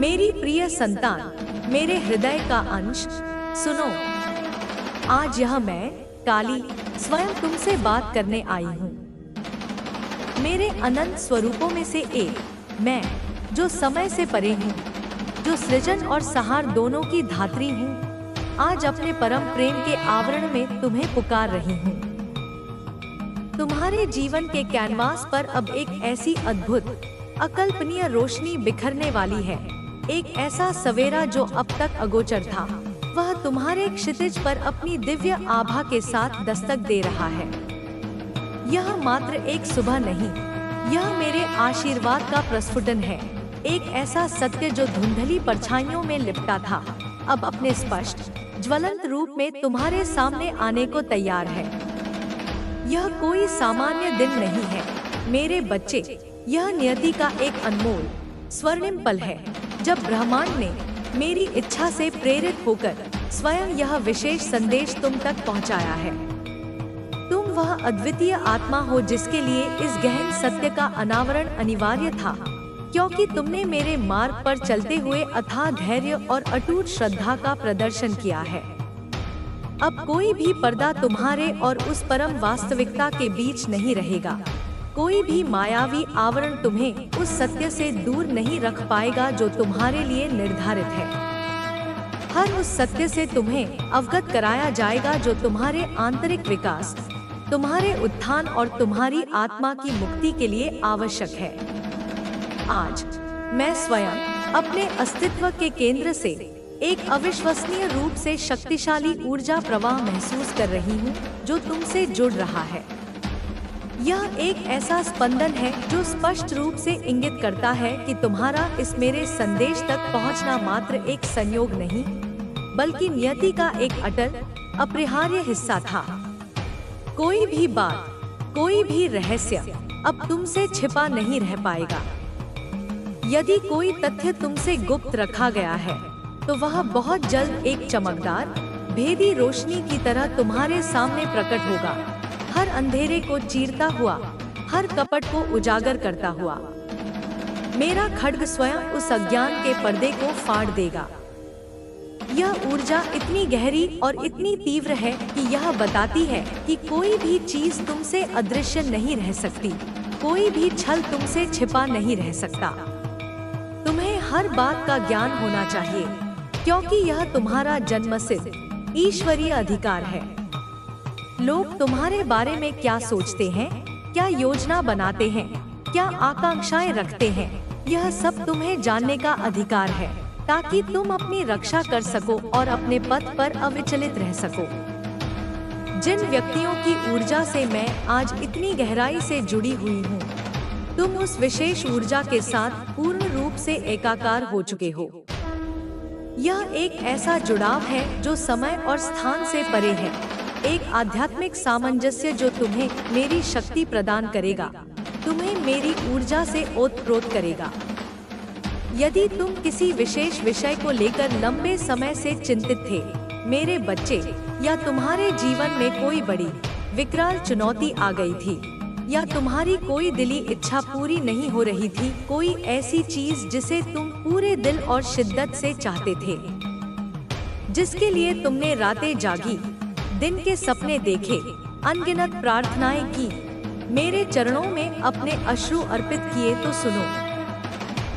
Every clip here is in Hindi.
मेरी प्रिय संतान, मेरे हृदय का अंश, सुनो। आज यह मैं काली स्वयं तुमसे बात करने आई हूँ। मेरे अनंत स्वरूपों में से एक मैं, जो समय से परे हूँ, जो सृजन और संहार दोनों की धात्री हूँ, आज अपने परम प्रेम के आवरण में तुम्हें पुकार रही हूँ। तुम्हारे जीवन के कैनवास पर अब एक ऐसी अद्भुत, अकल्पनीय रोशनी बिखरने वाली है। एक ऐसा सवेरा जो अब तक अगोचर था, वह तुम्हारे क्षितिज पर अपनी दिव्य आभा के साथ दस्तक दे रहा है। यह मात्र एक सुबह नहीं, यह मेरे आशीर्वाद का प्रस्फुटन है। एक ऐसा सत्य जो धुंधली परछाइयों में लिपटा था, अब अपने स्पष्ट, ज्वलंत रूप में तुम्हारे सामने आने को तैयार है। यह कोई सामान्य दिन नहीं है मेरे बच्चे, यह नियति का एक अनमोल, स्वर्णिम पल है, जब ब्रह्मांड ने मेरी इच्छा से प्रेरित होकर स्वयं यह विशेष संदेश तुम तक पहुंचाया है। तुम वह अद्वितीय आत्मा हो जिसके लिए इस गहन सत्य का अनावरण अनिवार्य था, क्योंकि तुमने मेरे मार्ग पर चलते हुए अथाह धैर्य और अटूट श्रद्धा का प्रदर्शन किया है। अब कोई भी पर्दा तुम्हारे और उस परम वास्तविकता के बीच नहीं रहेगा। कोई भी मायावी आवरण तुम्हें उस सत्य से दूर नहीं रख पाएगा जो तुम्हारे लिए निर्धारित है। हर उस सत्य से तुम्हें अवगत कराया जाएगा जो तुम्हारे आंतरिक विकास, तुम्हारे उत्थान और तुम्हारी आत्मा की मुक्ति के लिए आवश्यक है। आज मैं स्वयं अपने अस्तित्व के केंद्र से एक अविश्वसनीय रूप से शक्तिशाली ऊर्जा प्रवाह महसूस कर रही हूँ जो तुमसे जुड़ रहा है। यह एक ऐसा स्पंदन है जो स्पष्ट रूप से इंगित करता है कि तुम्हारा इस मेरे संदेश तक पहुँचना मात्र एक संयोग नहीं, बल्कि नियति का एक अटल, अपरिहार्य हिस्सा था। कोई भी बात, कोई भी रहस्य अब तुमसे छिपा नहीं रह पाएगा। यदि कोई तथ्य तुमसे गुप्त रखा गया है, तो वह बहुत जल्द एक चमकदार, भेदी रोशनी की तरह तुम्हारे सामने प्रकट होगा, हर अंधेरे को चीरता हुआ, हर कपट को उजागर करता हुआ। मेरा खड्ग स्वयं उस अज्ञान के पर्दे को फाड़ देगा। यह ऊर्जा इतनी गहरी और इतनी तीव्र है कि यह बताती है कि कोई भी चीज तुमसे अदृश्य नहीं रह सकती, कोई भी छल तुमसे छिपा नहीं रह सकता। तुम्हें हर बात का ज्ञान होना चाहिए, क्योंकि यह तुम्हारा जन्मसिद्ध ईश्वरीय अधिकार है। लोग तुम्हारे बारे में क्या सोचते हैं, क्या योजना बनाते हैं, क्या आकांक्षाएं रखते हैं, यह सब तुम्हें जानने का अधिकार है, ताकि तुम अपनी रक्षा कर सको और अपने पथ पर अविचलित रह सको। जिन व्यक्तियों की ऊर्जा से मैं आज इतनी गहराई से जुड़ी हुई हूँ, तुम उस विशेष ऊर्जा के साथ पूर्ण रूप से एकाकार हो चुके हो। यह एक ऐसा जुड़ाव है जो समय और स्थान से परे है, एक आध्यात्मिक सामंजस्य जो तुम्हें मेरी शक्ति प्रदान करेगा, तुम्हें मेरी ऊर्जा से ओतप्रोत करेगा। यदि तुम किसी विशेष विषय को लेकर लंबे समय से चिंतित थे मेरे बच्चे, या तुम्हारे जीवन में कोई बड़ी विकराल चुनौती आ गई थी, या तुम्हारी कोई दिली इच्छा पूरी नहीं हो रही थी, कोई ऐसी चीज जिसे तुम पूरे दिल और शिद्दत से चाहते थे, जिसके लिए तुमने रातें जागी, दिन के सपने देखे, अनगिनत प्रार्थनाएं की, मेरे चरणों में अपने अश्रु अर्पित किए, तो सुनो।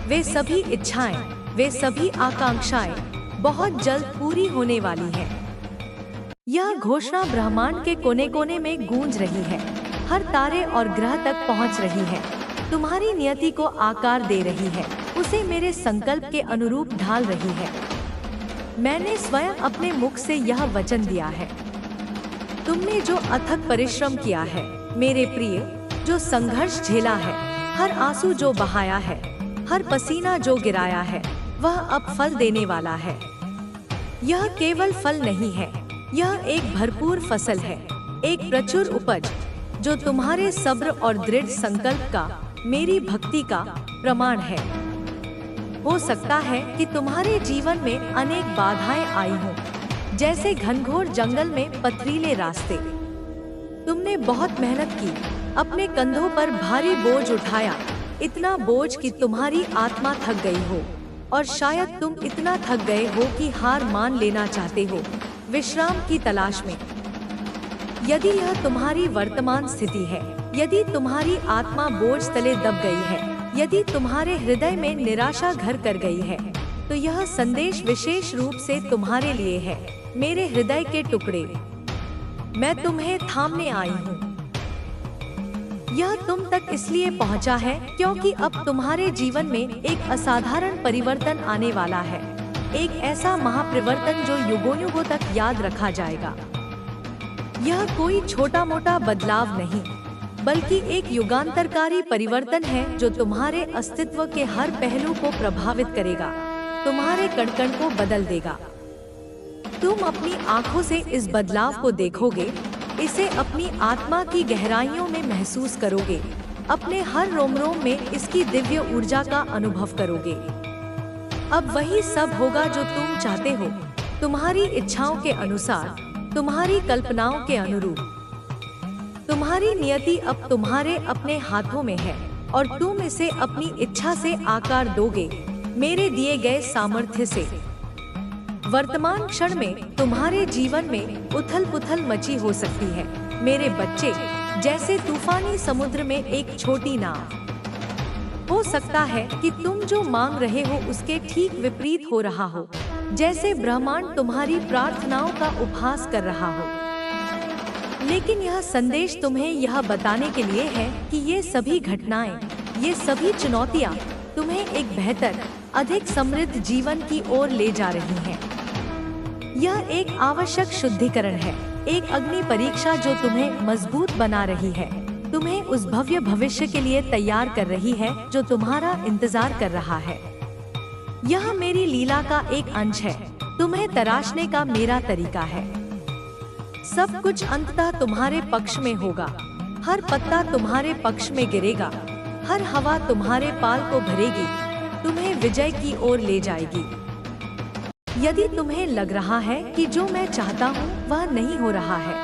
वे सभी इच्छाएं, वे सभी आकांक्षाएं बहुत जल्द पूरी होने वाली हैं। यह घोषणा ब्रह्मांड के कोने कोने में गूंज रही है, हर तारे और ग्रह तक पहुंच रही है, तुम्हारी नियति को आकार दे रही है, उसे मेरे संकल्प के अनुरूप ढाल रही है। मैंने स्वयं अपने मुख से यह वचन दिया है। तुमने जो अथक परिश्रम किया है मेरे प्रिय, जो संघर्ष झेला है, हर आंसू जो बहाया है, हर पसीना जो गिराया है, वह अब फल देने वाला है। यह केवल फल नहीं है, यह एक भरपूर फसल है, एक प्रचुर उपज जो तुम्हारे सब्र और दृढ़ संकल्प का, मेरी भक्ति का प्रमाण है। हो सकता है कि तुम्हारे जीवन में अनेक बाधाएं आई हों, जैसे घनघोर जंगल में पथरीले रास्ते। तुमने बहुत मेहनत की, अपने कंधों पर भारी बोझ उठाया, इतना बोझ कि तुम्हारी आत्मा थक गई हो। और शायद तुम इतना थक गए हो कि हार मान लेना चाहते हो, विश्राम की तलाश में। यदि यह तुम्हारी वर्तमान स्थिति है, यदि तुम्हारी आत्मा बोझ तले दब गई है, यदि तुम्हारे हृदय में निराशा घर कर गई है, तो यह संदेश विशेष रूप से तुम्हारे लिए है। मेरे हृदय के टुकड़े, मैं तुम्हें थामने आई हूँ। यह तुम तक इसलिए पहुँचा है क्योंकि अब तुम्हारे जीवन में एक असाधारण परिवर्तन आने वाला है, एक ऐसा महापरिवर्तन जो युगों युगों तक याद रखा जाएगा। यह कोई छोटा मोटा बदलाव नहीं, बल्कि एक युगांतरकारी परिवर्तन है जो तुम्हारे अस्तित्व के हर पहलू को प्रभावित करेगा, तुम्हारे कण-कण को बदल देगा। तुम अपनी आंखों से इस बदलाव को देखोगे, इसे अपनी आत्मा की गहराइयों में महसूस करोगे, अपने हर रोम-रोम में इसकी दिव्य ऊर्जा का अनुभव करोगे। अब वही सब होगा जो तुम चाहते हो, तुम्हारी इच्छाओं के अनुसार, तुम्हारी कल्पनाओं के अनुरूप। तुम्हारी नियति अब तुम्हारे अपने हाथों में है और तुम इसे अपनी इच्छा से आकार दोगे, मेरे दिए गए सामर्थ्य से। वर्तमान क्षण में तुम्हारे जीवन में उथल-पुथल मची हो सकती है, मेरे बच्चे, जैसे तूफानी समुद्र में एक छोटी नाव। हो सकता है कि तुम जो मांग रहे हो उसके ठीक विपरीत हो रहा हो, जैसे ब्रह्मांड तुम्हारी प्रार्थनाओं का उपहास कर रहा हो। लेकिन यह संदेश तुम्हें यह बताने के लिए है कि ये सभी घटनाएं, ये सभी चुनौतियां तुम्हें एक बेहतर, अधिक समृद्ध जीवन की ओर ले जा रही हैं। यह एक आवश्यक शुद्धिकरण है, एक अग्नि परीक्षा जो तुम्हें मजबूत बना रही है, तुम्हें उस भव्य भविष्य के लिए तैयार कर रही है जो तुम्हारा इंतजार कर रहा है। यह मेरी लीला का एक अंश है, तुम्हें तराशने का मेरा तरीका है। सब कुछ अंततः तुम्हारे पक्ष में होगा, हर पत्ता तुम्हारे पक्ष में गिरेगा, हर हवा तुम्हारे पाल को भरेगी, तुम्हें विजय की ओर ले जाएगी। यदि तुम्हें लग रहा है कि जो मैं चाहता हूँ वह नहीं हो रहा है,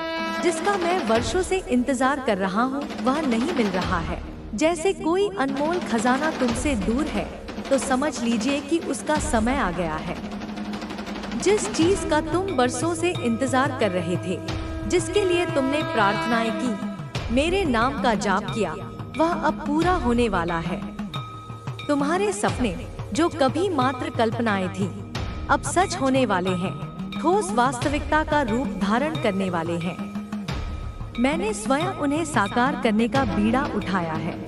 जिसका मैं वर्षों से इंतजार कर रहा हूँ वह नहीं मिल रहा है, जैसे कोई अनमोल खजाना तुमसे दूर है, तो समझ लीजिए कि उसका समय आ गया है। जिस चीज का तुम बरसों से इंतजार कर रहे थे, जिसके लिए तुमने प्रार्थनाएं की, मेरे नाम का जाप किया, वह अब पूरा होने वाला है। तुम्हारे सपने जो कभी मात्र कल्पनाएं थी, अब सच होने वाले हैं, ठोस वास्तविकता का रूप धारण करने वाले हैं। मैंने स्वयं उन्हें साकार करने का बीड़ा उठाया है।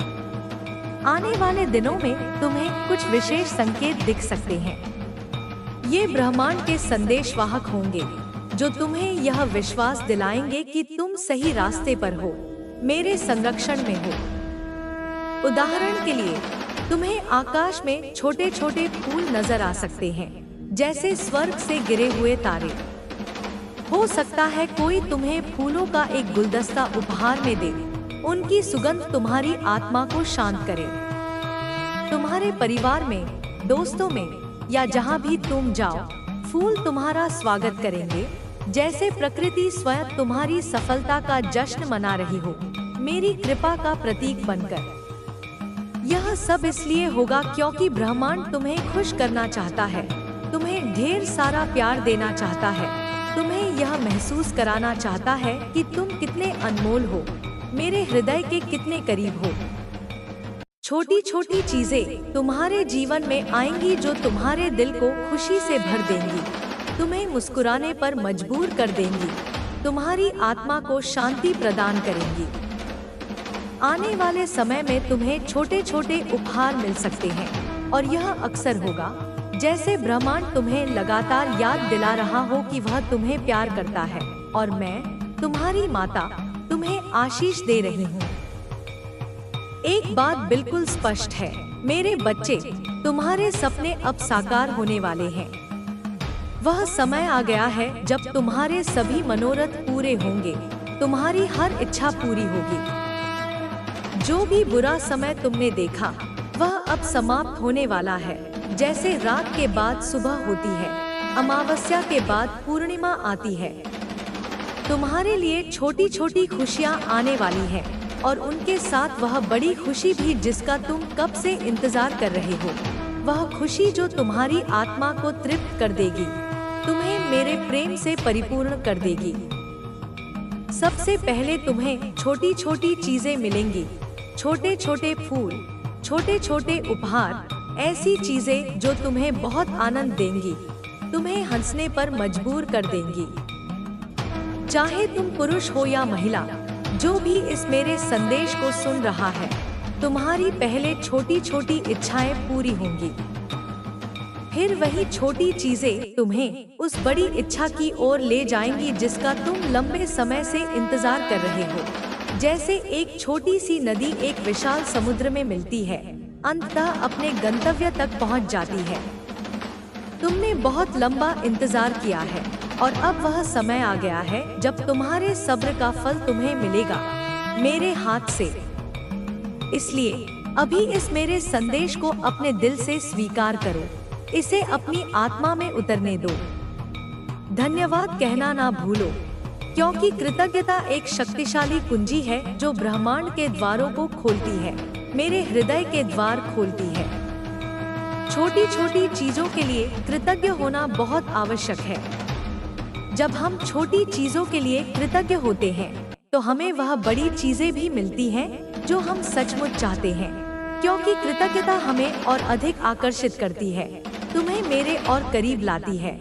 आने वाले दिनों में तुम्हें कुछ विशेष संकेत दिख सकते हैं। ये ब्रह्मांड के संदेशवाहक होंगे जो तुम्हें यह विश्वास दिलाएंगे कि तुम सही रास्ते पर हो, मेरे संरक्षण में हो। उदाहरण के लिए, तुम्हें आकाश में छोटे छोटे फूल नजर आ सकते हैं, जैसे स्वर्ग से गिरे हुए तारे। हो सकता है कोई तुम्हें फूलों का एक गुलदस्ता उपहार में दे, उनकी सुगंध तुम्हारी आत्मा को शांत करे। तुम्हारे परिवार में, दोस्तों में या जहाँ भी तुम जाओ, फूल तुम्हारा स्वागत करेंगे, जैसे प्रकृति स्वयं तुम्हारी सफलता का जश्न मना रही हो, मेरी कृपा का प्रतीक बनकर। यह सब इसलिए होगा क्योंकि ब्रह्मांड तुम्हें खुश करना चाहता है, तुम्हें ढेर सारा प्यार देना चाहता है, तुम्हें यह महसूस कराना चाहता है कि तुम कितने अनमोल हो, मेरे हृदय के कितने करीब हो। छोटी छोटी चीजें तुम्हारे जीवन में आएंगी जो तुम्हारे दिल को खुशी से भर देंगी, तुम्हें मुस्कुराने पर मजबूर कर देंगी, तुम्हारी आत्मा को शांति प्रदान करेंगी। आने वाले समय में तुम्हें छोटे छोटे उपहार मिल सकते हैं और यह अक्सर होगा जैसे ब्रह्मांड तुम्हें लगातार याद दिला रहा हो कि वह तुम्हें प्यार करता है और मैं, तुम्हारी माता, तुम्हें आशीष दे रही हूँ। एक बात बिल्कुल स्पष्ट है, मेरे बच्चे, तुम्हारे सपने अब साकार होने वाले हैं। वह समय आ गया है जब तुम्हारे सभी मनोरथ पूरे होंगे, तुम्हारी हर इच्छा पूरी होगी। जो भी बुरा समय तुमने देखा, वह अब समाप्त होने वाला है। जैसे रात के बाद सुबह होती है, अमावस्या के बाद पूर्णिमा आती है, तुम्हारे लिए छोटी छोटी खुशियाँ आने वाली हैं और उनके साथ वह बड़ी खुशी भी जिसका तुम कब से इंतजार कर रहे हो। वह खुशी जो तुम्हारी आत्मा को तृप्त कर देगी, तुम्हें मेरे प्रेम से परिपूर्ण कर देगी। सबसे पहले तुम्हें छोटी छोटी चीजें मिलेंगी, छोटे छोटे फूल, छोटे छोटे उपहार, ऐसी चीजें जो तुम्हें बहुत आनंद देंगी, तुम्हें हंसने पर मजबूर कर देंगी। चाहे तुम पुरुष हो या महिला, जो भी इस मेरे संदेश को सुन रहा है, तुम्हारी पहले छोटी छोटी इच्छाएं पूरी होंगी। फिर वही छोटी चीजें तुम्हें उस बड़ी इच्छा की ओर ले जाएंगी जिसका तुम लंबे समय से इंतजार कर रहे हो। जैसे एक छोटी सी नदी एक विशाल समुद्र में मिलती है, अंततः अपने गंतव्य तक पहुंच जाती है। तुमने बहुत लंबा इंतजार किया है और अब वह समय आ गया है जब तुम्हारे सब्र का फल तुम्हें मिलेगा मेरे हाथ से। इसलिए अभी इस मेरे संदेश को अपने दिल से स्वीकार करो, इसे अपनी आत्मा में उतरने दो। धन्यवाद कहना ना भूलो, क्योंकि कृतज्ञता एक शक्तिशाली कुंजी है जो ब्रह्मांड के द्वारों को खोलती है, मेरे हृदय के द्वार खोलती है। छोटी छोटी चीजों के लिए कृतज्ञ होना बहुत आवश्यक है। जब हम छोटी चीजों के लिए कृतज्ञ होते हैं तो हमें वह बड़ी चीजें भी मिलती हैं जो हम सचमुच चाहते हैं, क्योंकि कृतज्ञता हमें और अधिक आकर्षित करती है, तुम्हें मेरे और करीब लाती है।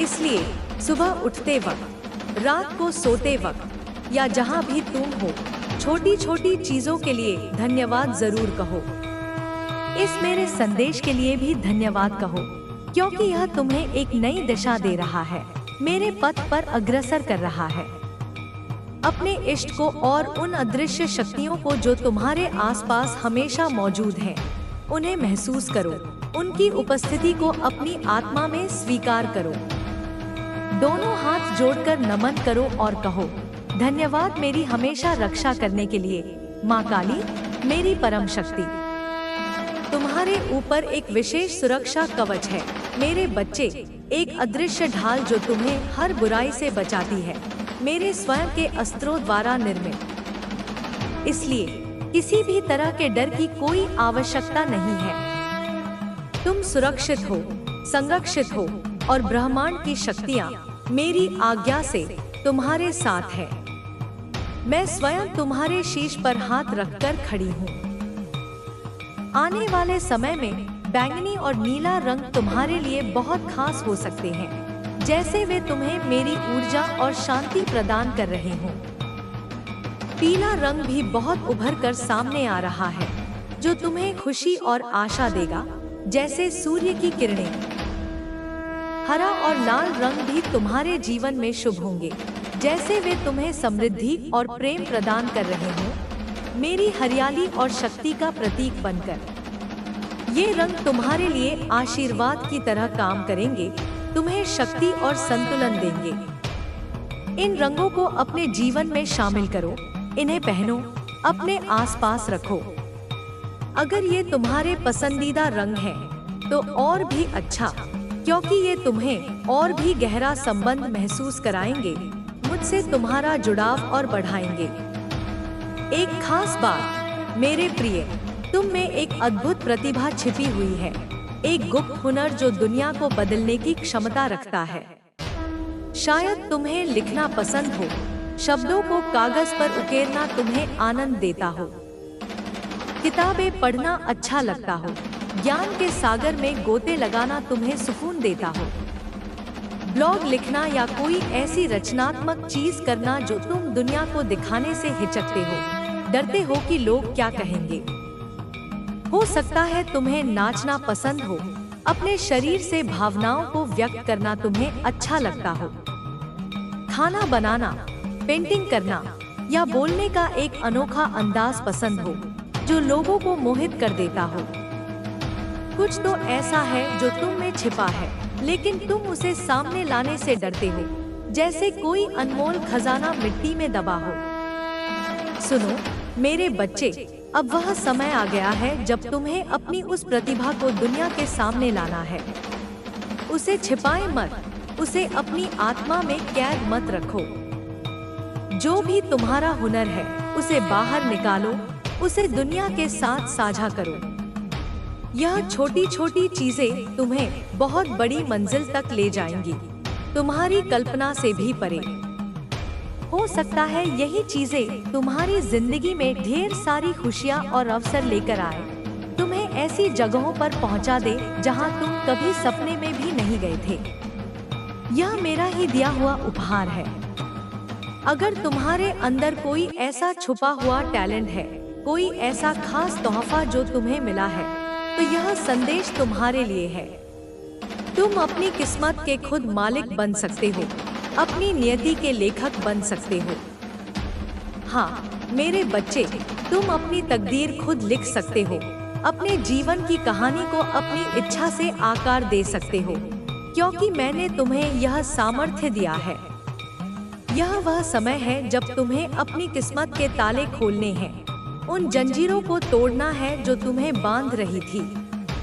इसलिए सुबह उठते वक्त, रात को सोते वक्त या जहाँ भी तुम हो, छोटी छोटी चीजों के लिए धन्यवाद जरूर कहो। इस मेरे संदेश के लिए भी धन्यवाद कहो, क्योंकि यह तुम्हें एक नई दिशा दे रहा है, मेरे पथ पर अग्रसर कर रहा है। अपने इष्ट को और उन अदृश्य शक्तियों को जो तुम्हारे आसपास हमेशा मौजूद हैं, उन्हें महसूस करो, उनकी उपस्थिति को अपनी आत्मा में स्वीकार करो। दोनों हाथ जोड़कर नमन करो और कहो, धन्यवाद मेरी हमेशा रक्षा करने के लिए, माँ काली, मेरी परम शक्ति। तुम्हारे ऊपर एक विशेष सुरक्षा कवच है, मेरे बच्चे, एक अदृश्य ढाल जो तुम्हें हर बुराई से बचाती है, मेरे स्वयं के अस्त्रों द्वारा निर्मित। इसलिए किसी भी तरह के डर की कोई आवश्यकता नहीं है। तुम सुरक्षित हो, संरक्षित हो और ब्रह्मांड की शक्तियाँ मेरी आज्ञा से तुम्हारे साथ है। मैं स्वयं तुम्हारे शीश पर हाथ रखकर खड़ी हूँ। आने वाले समय में बैंगनी और नीला रंग तुम्हारे लिए बहुत खास हो सकते हैं, जैसे वे तुम्हें मेरी ऊर्जा और शांति प्रदान कर रहे हों। पीला रंग भी बहुत उभर कर सामने आ रहा है, जो तुम्हें खुशी और आशा देगा, जैसे सूर्य की किरणें। हरा और लाल रंग भी तुम्हारे जीवन में शुभ होंगे, जैसे वे तुम्हें समृद्धि और प्रेम प्रदान कर रहे हों, मेरी हरियाली और शक्ति का प्रतीक बनकर। ये रंग तुम्हारे लिए आशीर्वाद की तरह काम करेंगे, तुम्हें शक्ति और संतुलन देंगे। इन रंगों को अपने जीवन में शामिल करो, इन्हें पहनो, अपने आसपास रखो। अगर ये तुम्हारे पसंदीदा रंग हैं, तो और भी अच्छा, क्योंकि ये तुम्हें और भी गहरा संबंध महसूस कराएंगे, मुझसे तुम्हारा जुड़ाव और बढ़ाएंगे। एक खास बात, मेरे प्रिय, तुम में एक अद्भुत प्रतिभा छिपी हुई है, एक गुप्त हुनर जो दुनिया को बदलने की क्षमता रखता है। शायद तुम्हें लिखना पसंद हो, शब्दों को कागज पर उकेरना तुम्हें आनंद देता हो, किताबें पढ़ना अच्छा लगता हो, ज्ञान के सागर में गोते लगाना तुम्हें सुकून देता हो, ब्लॉग लिखना या कोई ऐसी रचनात्मक चीज करना जो तुम दुनिया को दिखाने से हिचकते हो, डरते हो कि लोग क्या कहेंगे। हो सकता है तुम्हें नाचना पसंद हो, अपने शरीर से भावनाओं को व्यक्त करना तुम्हें अच्छा लगता हो, खाना बनाना, पेंटिंग करना या बोलने का एक अनोखा अंदाज पसंद हो जो लोगों को मोहित कर देता हो। कुछ तो ऐसा है जो तुम में छिपा है, लेकिन तुम उसे सामने लाने से डरते हो, जैसे कोई अनमोल खजाना मिट्टी में दबा हो। सुनो मेरे बच्चे, अब वह समय आ गया है जब तुम्हें अपनी उस प्रतिभा को दुनिया के सामने लाना है। उसे छिपाए मत, उसे अपनी आत्मा में कैद मत रखो। जो भी तुम्हारा हुनर है, उसे बाहर निकालो, उसे दुनिया के साथ साझा करो। यह छोटी छोटी चीजें तुम्हें बहुत बड़ी मंजिल तक ले जाएंगी, तुम्हारी कल्पना से भी परे। हो सकता है यही चीजें तुम्हारी जिंदगी में ढेर सारी खुशियाँ और अवसर लेकर आए, तुम्हें ऐसी जगहों पर पहुंचा दे जहां तुम कभी सपने में भी नहीं गए थे। यह मेरा ही दिया हुआ उपहार है। अगर तुम्हारे अंदर कोई ऐसा छुपा हुआ टैलेंट है, कोई ऐसा खास तोहफा जो तुम्हें मिला है, तो यह संदेश तुम्हारे लिए है। तुम अपनी किस्मत के खुद मालिक बन सकते हो, अपनी नियति के लेखक बन सकते हो। हाँ मेरे बच्चे, तुम अपनी तकदीर खुद लिख सकते हो, अपने जीवन की कहानी को अपनी इच्छा से आकार दे सकते हो, क्योंकि मैंने तुम्हें यह सामर्थ्य दिया है। यह वह समय है जब तुम्हें अपनी किस्मत के ताले खोलने हैं, उन जंजीरों को तोड़ना है जो तुम्हें बांध रही थी।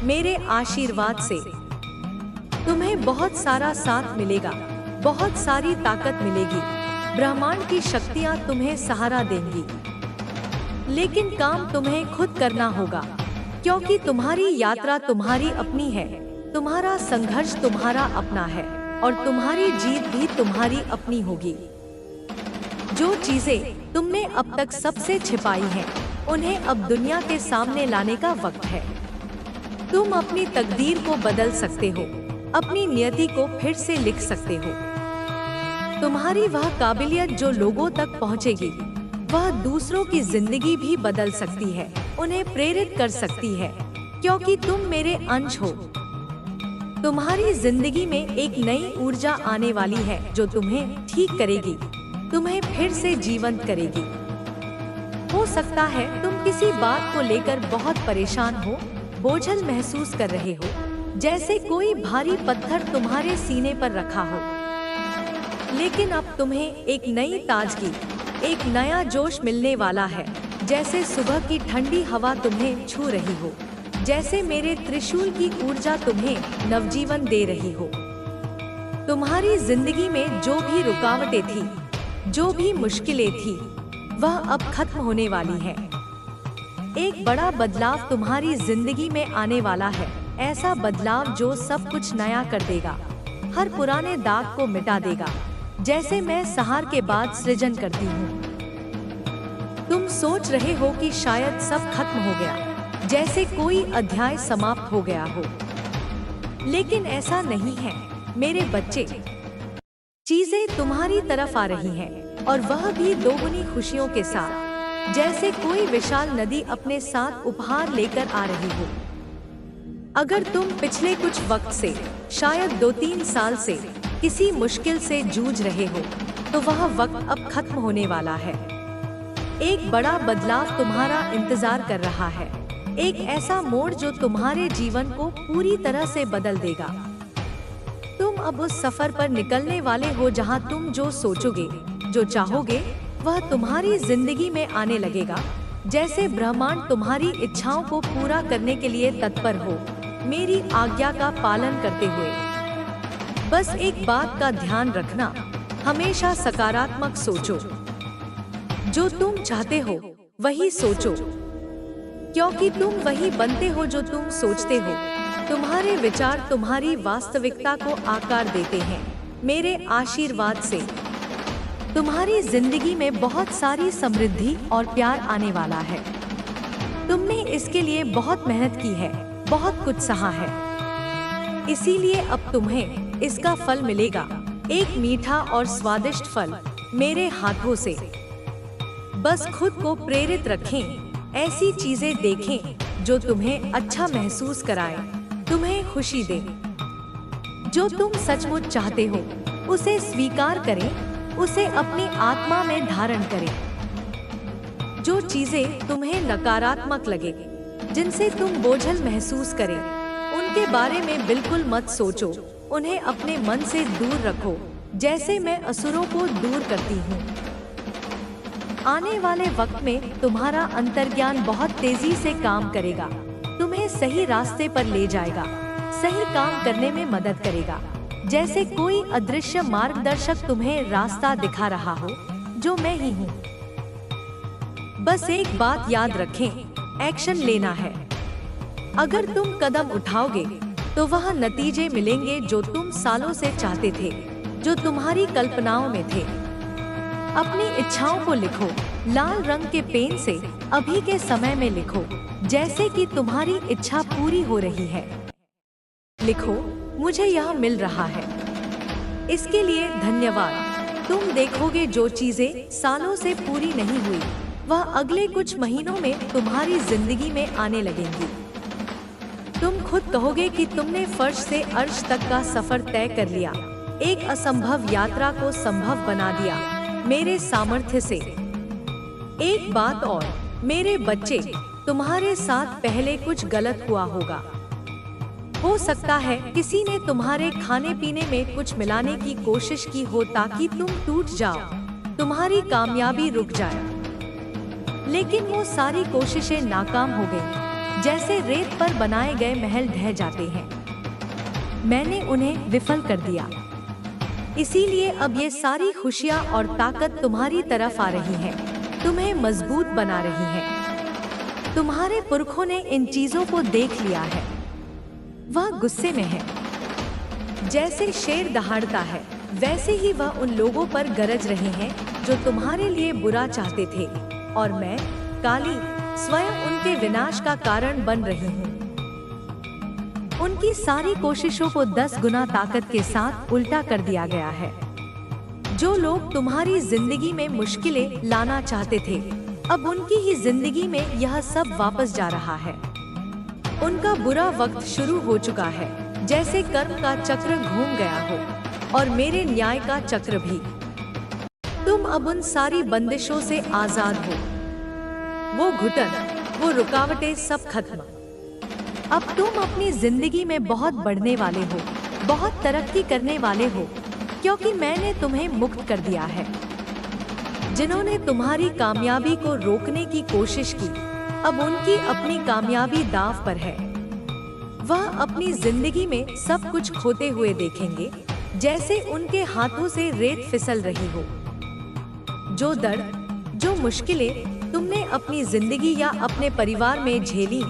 मेरे आशीर्वाद से तुम्हें बहुत सारा साथ मिलेगा, बहुत सारी ताकत मिलेगी, ब्रह्मांड की शक्तियाँ तुम्हें सहारा देंगी। लेकिन काम तुम्हें खुद करना होगा, क्योंकि तुम्हारी यात्रा तुम्हारी अपनी है, तुम्हारा संघर्ष तुम्हारा अपना है और तुम्हारी जीत भी तुम्हारी अपनी होगी। जो चीजें तुमने अब तक सबसे छिपाई हैं, उन्हें अब दुनिया के सामने लाने का वक्त है। तुम अपनी तकदीर को बदल सकते हो, अपनी नियति को फिर से लिख सकते हो। तुम्हारी वह काबिलियत जो लोगों तक पहुंचेगी, वह दूसरों की जिंदगी भी बदल सकती है, उन्हें प्रेरित कर सकती है, क्योंकि तुम मेरे अंश हो। तुम्हारी जिंदगी में एक नई ऊर्जा आने वाली है जो तुम्हें ठीक करेगी, तुम्हें फिर से जीवंत करेगी। हो सकता है तुम किसी बात को लेकर बहुत परेशान हो, बोझल महसूस कर रहे हो, जैसे कोई भारी पत्थर तुम्हारे सीने पर रखा हो। लेकिन अब तुम्हें एक नई ताजगी, एक नया जोश मिलने वाला है, जैसे सुबह की ठंडी हवा तुम्हें छू रही हो, जैसे मेरे त्रिशूल की ऊर्जा तुम्हें नवजीवन दे रही हो। तुम्हारी जिंदगी में जो भी रुकावटें थी, जो भी मुश्किलें थी, वह अब खत्म होने वाली है। एक बड़ा बदलाव तुम्हारी जिंदगी में आने वाला है, ऐसा बदलाव जो सब कुछ नया कर देगा, हर पुराने दाग को मिटा देगा, जैसे मैं संहार के बाद सृजन करती हूँ। तुम सोच रहे हो कि शायद सब खत्म हो गया, जैसे कोई अध्याय समाप्त हो गया हो, लेकिन ऐसा नहीं है मेरे बच्चे। चीजें तुम्हारी तरफ आ रही हैं, और वह भी दोगुनी खुशियों के साथ, जैसे कोई विशाल नदी अपने साथ उपहार लेकर आ रही हो। अगर तुम पिछले कुछ वक्त से, शायद 2-3 साल से किसी मुश्किल से जूझ रहे हो, तो वह वक्त अब खत्म होने वाला है। एक बड़ा बदलाव तुम्हारा इंतजार कर रहा है, एक ऐसा मोड़ जो तुम्हारे जीवन को पूरी तरह से बदल देगा। तुम अब उस सफर पर निकलने वाले हो जहां तुम जो सोचोगे, जो चाहोगे, वह तुम्हारी जिंदगी में आने लगेगा, जैसे ब्रह्मांड तुम्हारी इच्छाओं को पूरा करने के लिए तत्पर हो, मेरी आज्ञा का पालन करते हुए। बस एक बात का ध्यान रखना, हमेशा सकारात्मक सोचो। जो तुम चाहते हो वही सोचो, क्योंकि तुम वही बनते हो जो तुम सोचते हो। तुम्हारे विचार तुम्हारी वास्तविकता को आकार देते हैं। मेरे आशीर्वाद से तुम्हारी जिंदगी में बहुत सारी समृद्धि और प्यार आने वाला है। तुमने इसके लिए बहुत मेहनत की है, बहुत कुछ सहा है, इसीलिए अब तुम्हें इसका फल मिलेगा, एक मीठा और स्वादिष्ट फल मेरे हाथों से। बस खुद को प्रेरित रखें, ऐसी चीजें देखें जो तुम्हें अच्छा महसूस कराएं, तुम्हें खुशी दे। जो तुम सचमुच चाहते हो उसे स्वीकार करें, उसे अपनी आत्मा में धारण करें। जो चीजें तुम्हें नकारात्मक लगे, जिनसे तुम बोझल महसूस करें, उनके बारे में बिल्कुल मत सोचो, उन्हें अपने मन से दूर रखो, जैसे मैं असुरों को दूर करती हूँ। आने वाले वक्त में तुम्हारा अंतर्ज्ञान बहुत तेजी से काम करेगा, तुम्हें सही रास्ते पर ले जाएगा, सही काम करने में मदद करेगा, जैसे कोई अदृश्य मार्गदर्शक तुम्हें रास्ता दिखा रहा हो, जो मैं ही हूँ। बस एक बात याद रखें, एक्शन लेना है। अगर तुम कदम उठाओगे तो वह नतीजे मिलेंगे जो तुम सालों से चाहते थे, जो तुम्हारी कल्पनाओं में थे। अपनी इच्छाओं को लिखो, लाल रंग के पेन से अभी के समय में लिखो, जैसे कि तुम्हारी इच्छा पूरी हो रही है। लिखो, मुझे यह मिल रहा है, इसके लिए धन्यवाद। तुम देखोगे जो चीजें सालों से पूरी नहीं हुई, वह अगले कुछ महीनों में तुम्हारी जिंदगी में आने लगेंगी। तुम खुद कहोगे कि तुमने फर्श से अर्श तक का सफर तय कर लिया, एक असंभव यात्रा को संभव बना दिया मेरे सामर्थ्य से। एक बात और, मेरे बच्चे, तुम्हारे साथ पहले कुछ गलत हुआ होगा। हो सकता है किसी ने तुम्हारे खाने पीने में कुछ मिलाने की कोशिश की हो ताकि तुम टूट जाओ, तुम्हारी कामयाबी रुक जाए। लेकिन वो सारी कोशिशें नाकाम हो गईं, जैसे रेत पर बनाए गए महल ढह जाते हैं। मैंने उन्हें विफल कर दिया, इसीलिए अब ये सारी खुशियाँ और ताकत तुम्हारी तरफ आ रही है, तुम्हें मजबूत बना रही है। तुम्हारे पुरखों ने इन चीजों को देख लिया है। वह गुस्से में है, जैसे शेर दहाड़ता है, वैसे ही वह उन लोगों पर गरज रहे हैं जो तुम्हारे लिए बुरा चाहते थे, और मैं, काली, स्वयं उनके विनाश का कारण बन रही हूँ। उनकी सारी कोशिशों को 10 गुना ताकत के साथ उल्टा कर दिया गया है। जो लोग तुम्हारी जिंदगी में मुश्किलें लाना चाहते थे, अब उनकी ही जिंदगी में यह सब वापस जा रहा है। उनका बुरा वक्त शुरू हो चुका है, जैसे कर्म का चक्र घूम गया हो, और मेरे न्याय का चक्र भी। तुम अब उन सारी बंदिशों से आजाद हो। वो घुटन, वो रुकावटें सब खत्म। अब तुम अपनी जिंदगी में बहुत बढ़ने वाले हो, बहुत तरक्की करने वाले हो, क्योंकि मैंने तुम्हें मुक्त कर दिया है। जिन्होंने तुम्हारी कामयाबी को रोकने की कोशिश की, अब उनकी अपनी कामयाबी दांव पर है। वह अपनी जिंदगी में सब कुछ खोते हुए देखेंगे, जैसे उनके हाथों से रेत फिसल रही हो। जो दर्द, जो मुश्किलें तुमने अपनी जिंदगी या अपने परिवार में झेली,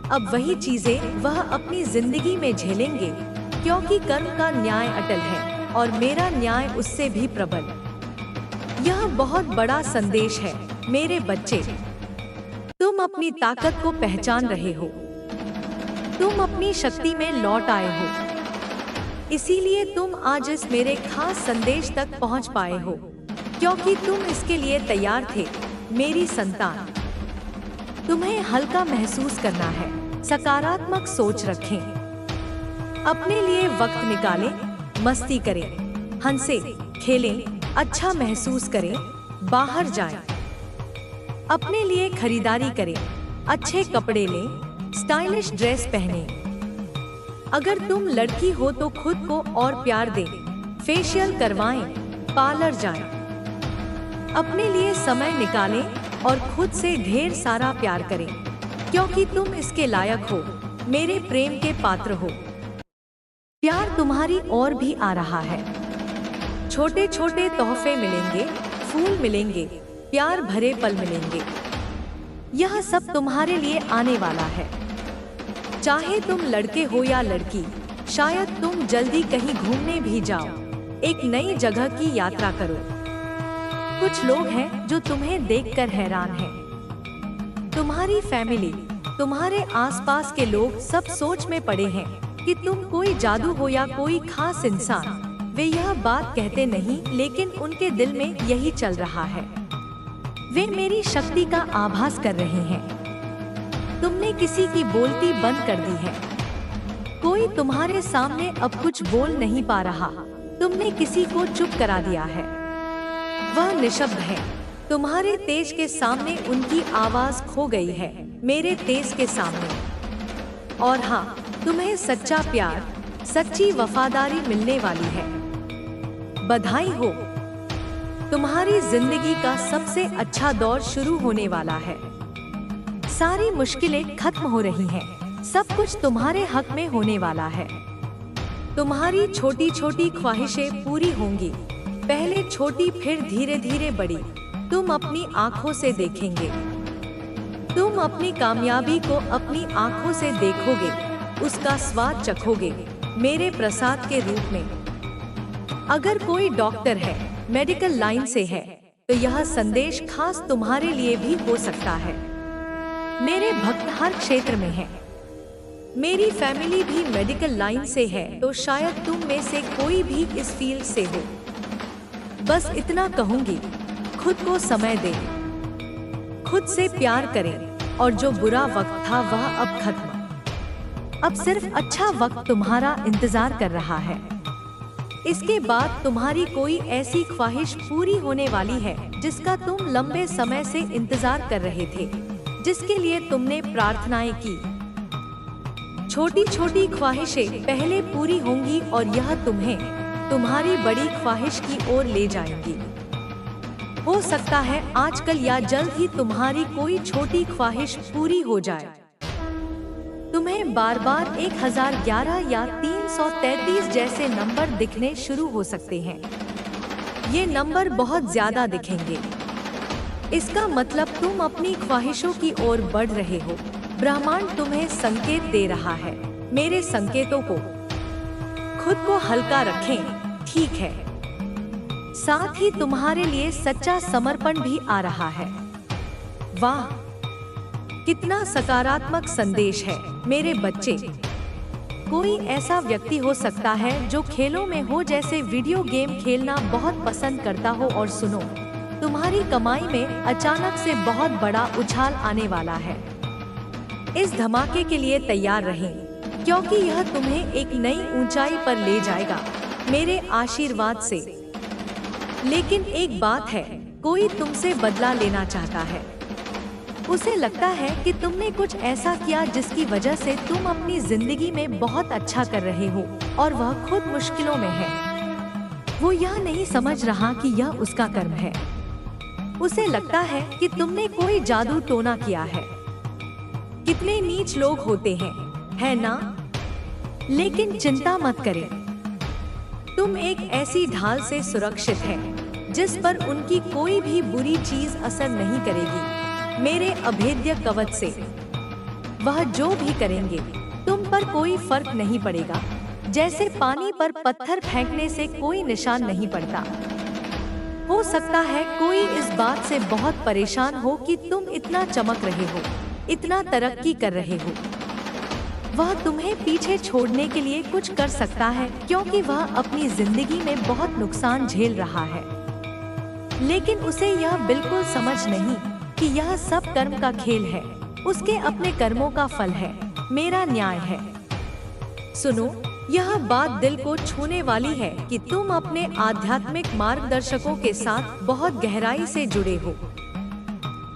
अब वही चीजें वह अपनी जिंदगी में झेलेंगे, क्योंकि कर्म का न्याय अटल है और मेरा न्याय उससे भी प्रबल। यह बहुत बड़ा संदेश है मेरे बच्चे। तुम अपनी ताकत को पहचान रहे हो, तुम अपनी शक्ति में लौट आए हो, इसीलिए तुम आज इस मेरे खास संदेश तक पहुंच पाए हो, क्योंकि तुम इसके लिए तैयार थे मेरी संतान। तुम्हें हल्का महसूस करना है, सकारात्मक सोच रखें, अपने लिए वक्त निकालें, मस्ती करें, हंसे, खेलें, अच्छा महसूस करें, बाहर जाएं, अपने लिए खरीदारी करें, अच्छे कपड़े लें, स्टाइलिश ड्रेस पहनें। अगर तुम लड़की हो तो खुद को और प्यार दें, फेशियल करवाएं, पार्लर जाएं, अपने लिए समय निकालें और खुद से ढेर सारा प्यार करें, क्योंकि तुम इसके लायक हो, मेरे प्रेम के पात्र हो। प्यार तुम्हारी ओर भी आ रहा है, छोटे छोटे तोहफे मिलेंगे, फूल मिलेंगे, प्यार भरे पल मिलेंगे। यह सब तुम्हारे लिए आने वाला है। चाहे तुम लड़के हो या लड़की, शायद तुम जल्दी कहीं घूमने भी जाओ, एक नई जगह की यात्रा करो। कुछ लोग हैं जो तुम्हें देखकर हैरान हैं। तुम्हारी फैमिली, तुम्हारे आसपास के लोग सब सोच में पड़े हैं कि तुम कोई जादू हो या कोई खास इंसान। वे यह बात कहते नहीं, लेकिन उनके दिल में यही चल रहा है। वे मेरी शक्ति का आभास कर रहे हैं। तुमने किसी की बोलती बंद कर दी है। कोई तुम्हारे सामने अब कुछ बोल नहीं पा रहा, तुमने किसी को चुप करा दिया है। वह निशब्द है, तुम्हारे तेज के सामने उनकी आवाज खो गई है, मेरे तेज के सामने। और हाँ, तुम्हें सच्चा प्यार, सच्ची वफादारी मिलने वाली है। बधाई हो, तुम्हारी जिंदगी का सबसे अच्छा दौर शुरू होने वाला है। सारी मुश्किलें खत्म हो रही हैं, सब कुछ तुम्हारे हक में होने वाला है। तुम्हारी छोटी छोटी ख्वाहिशें पूरी होंगी, पहले छोटी फिर धीरे धीरे बड़ी, तुम अपनी आंखों से देखेंगे। तुम अपनी कामयाबी को अपनी आंखों से देखोगे, उसका स्वाद चखोगे मेरे प्रसाद के रूप में। अगर कोई डॉक्टर है, मेडिकल लाइन से है, तो यह संदेश खास तुम्हारे लिए भी हो सकता है। मेरे भक्त हर क्षेत्र में हैं। मेरी फैमिली भी मेडिकल लाइन से है, तो शायद तुम में से कोई भी इस फील्ड से हो। बस इतना कहूंगी, खुद को समय दे, खुद से प्यार करें, और जो बुरा वक्त था वह अब खत्म। अब सिर्फ अच्छा वक्त तुम्हारा इंतजार कर रहा है। इसके बाद तुम्हारी कोई ऐसी ख्वाहिश पूरी होने वाली है जिसका तुम लंबे समय से इंतजार कर रहे थे, जिसके लिए तुमने प्रार्थनाएं की। छोटी छोटी ख्वाहिशें पहले पूरी होंगी और यह तुम्हें तुम्हारी बड़ी ख्वाहिश की ओर ले जाएंगी। हो सकता है आजकल या जल्द ही तुम्हारी कोई छोटी ख्वाहिश पूरी हो जाए। तुम्हें बार बार 1011 या 333 जैसे नंबर दिखने शुरू हो सकते हैं। ये नंबर बहुत ज्यादा दिखेंगे। इसका मतलब तुम अपनी ख्वाहिशों की ओर बढ़ रहे हो। ब्रह्मांड तुम्हें संकेत दे रहा है। मेरे संकेतों को खुद को हल्का रखें, ठीक है। साथ ही तुम्हारे लिए सच्चा समर्पण भी आ रहा है। वाह, कितना सकारात्मक संदेश है मेरे बच्चे। कोई ऐसा व्यक्ति हो सकता है जो खेलों में हो, जैसे वीडियो गेम खेलना बहुत पसंद करता हो। और सुनो, तुम्हारी कमाई में अचानक से बहुत बड़ा उछाल आने वाला है। इस धमाके के लिए तैयार रहें, क्योंकि यह तुम्हें एक नई ऊंचाई पर ले जाएगा मेरे आशीर्वाद से। लेकिन एक बात है, कोई तुमसे बदला लेना चाहता है। उसे लगता है कि तुमने कुछ ऐसा किया जिसकी वजह से तुम अपनी जिंदगी में बहुत अच्छा कर रहे हो, और वह खुद मुश्किलों में है। वो यह नहीं समझ रहा कि यह उसका कर्म है। उसे लगता है कि तुमने कोई जादू टोना किया है। कितने नीच लोग होते हैं, है ना? लेकिन चिंता मत करें, तुम एक ऐसी ढाल से सुरक्षित हैं जिस पर उनकी कोई भी बुरी चीज असर नहीं करेगी। मेरे अभेद्य कवच से वह जो भी करेंगे तुम पर कोई फर्क नहीं पड़ेगा। जैसे पानी पर पत्थर फेंकने से कोई निशान नहीं पड़ता। हो सकता है कोई इस बात से बहुत परेशान हो कि तुम इतना चमक रहे हो, इतना तरक्की कर रहे हो। वह तुम्हें पीछे छोड़ने के लिए कुछ कर सकता है, क्योंकि वह अपनी जिंदगी में बहुत नुकसान झेल रहा है। लेकिन उसे यह बिल्कुल समझ नहीं कि यह सब कर्म का खेल है। उसके अपने कर्मों का फल है, मेरा न्याय है। सुनो, यह बात दिल को छूने वाली है कि तुम अपने आध्यात्मिक मार्गदर्शकों के साथ बहुत गहराई से जुड़े हो।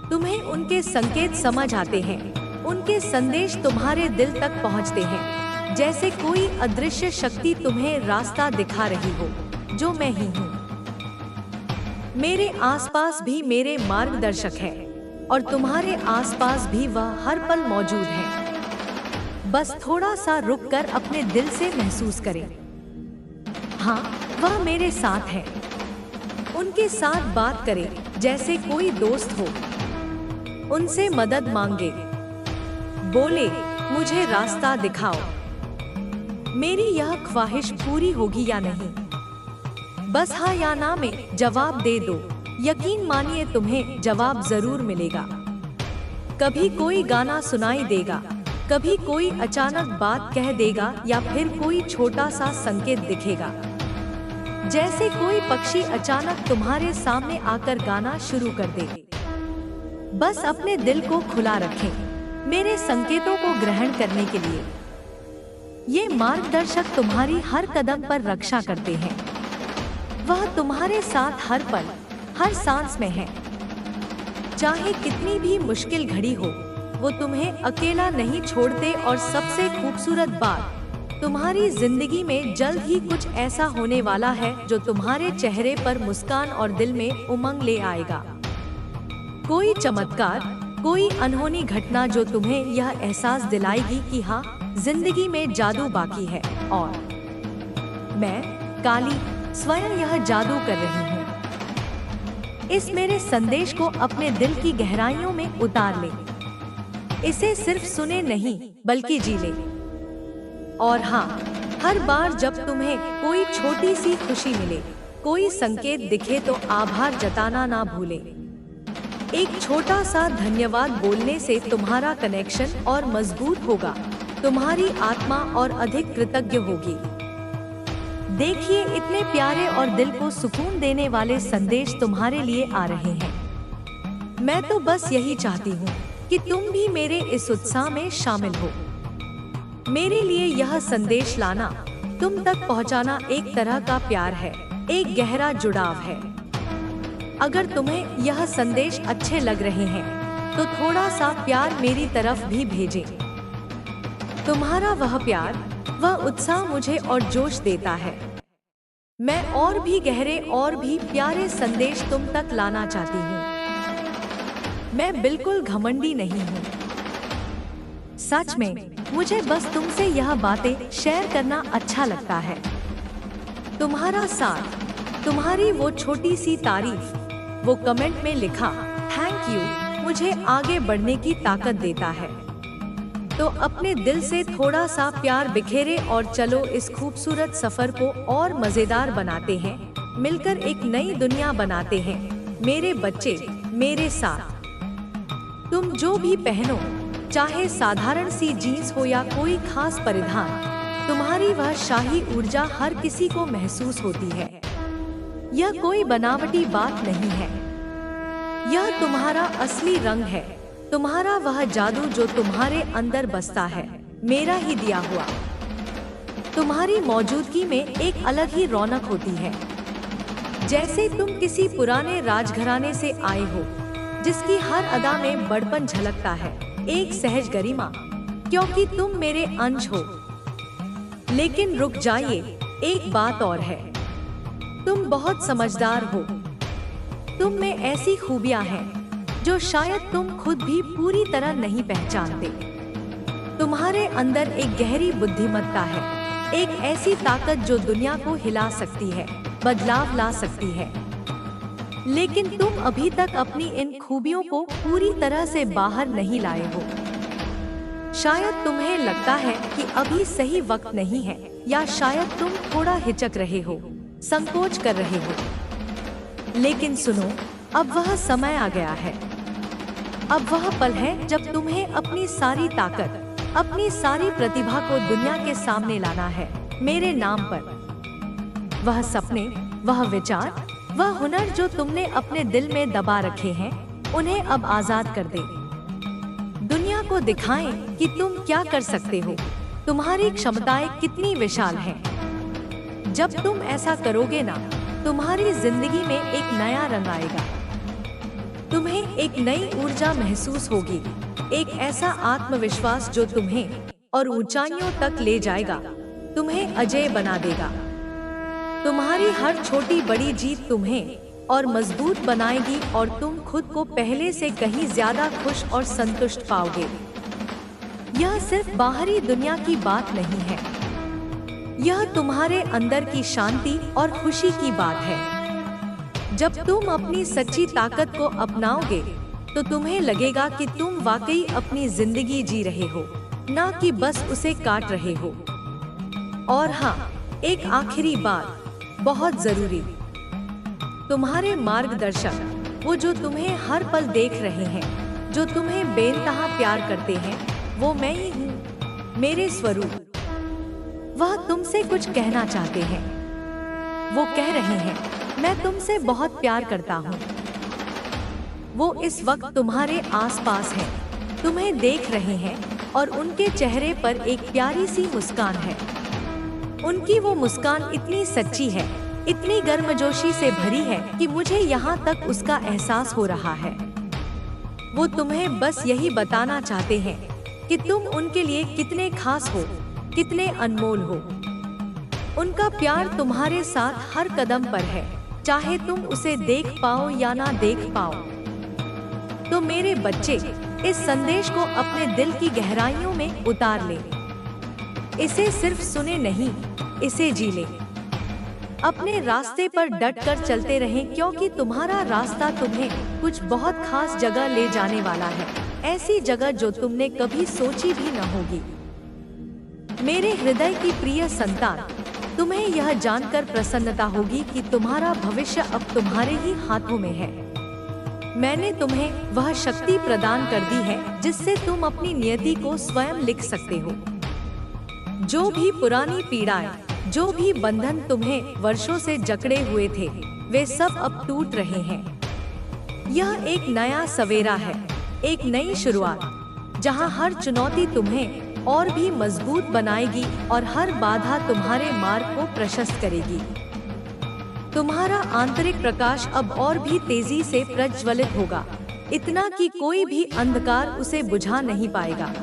तुम्हें उनके संकेत समझ आते हैं, उनके संदेश तुम्हारे दिल तक पहुंचते हैं, जैसे कोई अदृश्य शक्ति तुम्हें रास्ता दिखा रही हो, जो मैं ही हूँ। मेरे आसपास भी मेरे मार्गदर्शक हैं, और तुम्हारे आसपास भी वह हर पल मौजूद है। बस थोड़ा सा रुक कर अपने दिल से महसूस करें। हाँ, वह मेरे साथ है। उनके साथ बात करें जैसे कोई दोस्त हो। उनसे मदद मांगे, बोले, मुझे रास्ता दिखाओ। मेरी यह ख्वाहिश पूरी होगी या नहीं? बस हाँ या ना में जवाब दे दो। यकीन मानिए तुम्हें जवाब जरूर मिलेगा। कभी कोई गाना सुनाई देगा, कभी कोई अचानक बात कह देगा, या फिर कोई छोटा सा संकेत दिखेगा। जैसे कोई पक्षी अचानक तुम्हारे सामने आकर गाना शुरू कर दे। बस अपने दिल को खुला रखें मेरे संकेतों को ग्रहण करने के लिए। ये मार्गदर्शक तुम्हारी हर कदम पर रक्षा करते हैं। वह तुम्हारे साथ हर पल, हर सांस में है। चाहे कितनी भी मुश्किल घड़ी हो, वो तुम्हें अकेला नहीं छोड़ते। और सबसे खूबसूरत बात, तुम्हारी जिंदगी में जल्द ही कुछ ऐसा होने वाला है जो तुम्हारे चेहरे पर मुस्कान और दिल में उमंग ले आएगा। कोई चमत्कार, कोई अनहोनी घटना जो तुम्हें यह एहसास दिलाएगी कि हाँ, जिंदगी में जादू बाकी है, और मैं, काली, स्वयं यह जादू कर रही हूँ। इस मेरे संदेश को अपने दिल की गहराइयों में उतार ले। इसे सिर्फ सुने नहीं बल्कि जी ले। और हाँ, हर बार जब तुम्हें कोई छोटी सी खुशी मिले, कोई संकेत दिखे तो आभार जताना ना भूले। एक छोटा सा धन्यवाद बोलने से तुम्हारा कनेक्शन और मजबूत होगा, तुम्हारी आत्मा और अधिक कृतज्ञ होगी। देखिए, इतने प्यारे और दिल को सुकून देने वाले संदेश तुम्हारे लिए आ रहे हैं। मैं तो बस यही चाहती हूँ कि तुम भी मेरे इस उत्साह में शामिल हो। मेरे लिए यह संदेश लाना, तुम तक पहुँचाना एक तरह का प्यार है, एक गहरा जुड़ाव है। अगर तुम्हें यह संदेश अच्छे लग रहे हैं तो थोड़ा सा प्यार मेरी तरफ भी भेजें। तुम्हारा वह प्यार, वह उत्साह मुझे और जोश देता है। मैं और भी गहरे और भी प्यारे संदेश तुम तक लाना चाहती हूँ। मैं बिल्कुल घमंडी नहीं हूँ। सच में मुझे बस तुमसे यह बातें शेयर करना अच्छा लगता है। तुम्हारा साथ, तुम्हारी वो छोटी सी तारीफ, वो कमेंट में लिखा थैंक यू मुझे आगे बढ़ने की ताकत देता है। तो अपने दिल से थोड़ा सा प्यार बिखेरे और चलो इस खूबसूरत सफर को और मजेदार बनाते हैं, मिलकर एक नई दुनिया बनाते हैं। मेरे बच्चे, मेरे साथ। तुम जो भी पहनो, चाहे साधारण सी जीन्स हो या कोई खास परिधान, तुम्हारी वह शाही ऊर्जा हर किसी को महसूस होती है। यह कोई बनावटी बात नहीं है, यह तुम्हारा असली रंग है, तुम्हारा वह जादू जो तुम्हारे अंदर बसता है, मेरा ही दिया हुआ। तुम्हारी मौजूदगी में एक अलग ही रौनक होती है, जैसे तुम किसी पुराने राजघराने से आए हो, जिसकी हर अदा में बड़पन झलकता है, एक सहज गरिमा, क्योंकि तुम मेरे अंश हो। लेकिन रुक जाइए, एक बात और है, तुम बहुत समझदार हो। तुम में ऐसी खूबियां हैं जो शायद तुम खुद भी पूरी तरह नहीं पहचानते। तुम्हारे अंदर एक गहरी बुद्धिमत्ता है, एक ऐसी ताकत जो दुनिया को हिला सकती है, बदलाव ला सकती है। लेकिन तुम अभी तक अपनी इन खूबियों को पूरी तरह से बाहर नहीं लाए हो। शायद तुम्हें लगता है कि अभी सही वक्त नहीं है, या शायद तुम थोड़ा हिचक रहे हो, संकोच कर रहे हो। लेकिन सुनो, अब वह समय आ गया है। अब वह पल है जब तुम्हें अपनी सारी ताकत, अपनी सारी प्रतिभा को दुनिया के सामने लाना है, मेरे नाम पर। वह सपने, वह विचार, वह हुनर जो तुमने अपने दिल में दबा रखे हैं, उन्हें अब आजाद कर दे। दुनिया को दिखाएं कि तुम क्या कर सकते हो, तुम्हारी क्षमताएं कितनी विशाल हैं। जब तुम ऐसा करोगे ना, तुम्हारी जिंदगी में एक नया रंग आएगा। तुम्हें एक नई ऊर्जा महसूस होगी, एक ऐसा आत्मविश्वास जो तुम्हें और ऊंचाइयों तक ले जाएगा, तुम्हें अजेय बना देगा। तुम्हारी हर छोटी बड़ी जीत तुम्हें और मजबूत बनाएगी और तुम खुद को पहले से कहीं ज्यादा खुश और संतुष्ट पाओगे। यह सिर्फ बाहरी दुनिया की बात नहीं है, यह तुम्हारे अंदर की शांति और खुशी की बात है। जब तुम अपनी सच्ची ताकत को अपनाओगे तो तुम्हें लगेगा कि तुम वाकई अपनी जिंदगी जी रहे हो, ना कि बस उसे काट रहे हो। और हाँ, एक आखिरी बात, बहुत जरूरी, तुम्हारे मार्गदर्शक, वो जो तुम्हें हर पल देख रहे हैं, जो तुम्हें बेइंतहा प्यार करते हैं, वो मैं ही हूँ, मेरे स्वरूप। वह तुमसे कुछ कहना चाहते हैं। वो कह रहे हैं, मैं तुमसे बहुत प्यार करता हूँ। वो इस वक्त तुम्हारे आसपास हैं, तुम्हें देख रहे हैं और उनके चेहरे पर एक प्यारी सी मुस्कान है। उनकी वो मुस्कान इतनी सच्ची है, इतनी गर्मजोशी से भरी है कि मुझे यहाँ तक उसका एहसास हो रहा है। वो तुम्हें बस यही बताना चाहते हैं कि तुम उनके लिए कितने खास हो, कितने अनमोल हो। उनका प्यार तुम्हारे साथ हर कदम पर है, चाहे तुम उसे देख पाओ या ना देख पाओ। तो मेरे बच्चे, इस संदेश को अपने दिल की गहराइयों में उतार ले। इसे सिर्फ सुने नहीं, इसे जी ले। अपने रास्ते पर डट कर चलते रहें, क्योंकि तुम्हारा रास्ता तुम्हें कुछ बहुत खास जगह ले जाने वाला है। ऐसी जगह जो तुमने कभी सोची भी न होगी। मेरे हृदय की प्रिय संतान, तुम्हें यह जानकर प्रसन्नता होगी कि तुम्हारा भविष्य अब तुम्हारे ही हाथों में है। मैंने तुम्हें वह शक्ति प्रदान कर दी है जिससे तुम अपनी नियति को स्वयं लिख सकते हो। जो भी पुरानी पीड़ाएं, जो भी बंधन तुम्हें वर्षों से जकड़े हुए थे, वे सब अब टूट रहे हैं। यह एक नया सवेरा है, एक नई शुरुआत, जहां हर चुनौती तुम्हें और भी मजबूत बनाएगी और हर बाधा तुम्हारे मार्ग को प्रशस्त करेगी। तुम्हारा आंतरिक प्रकाश अब और भी तेजी से प्रज्वलित होगा, इतना कि कोई भी अंधकार उसे बुझा नहीं पाएगा।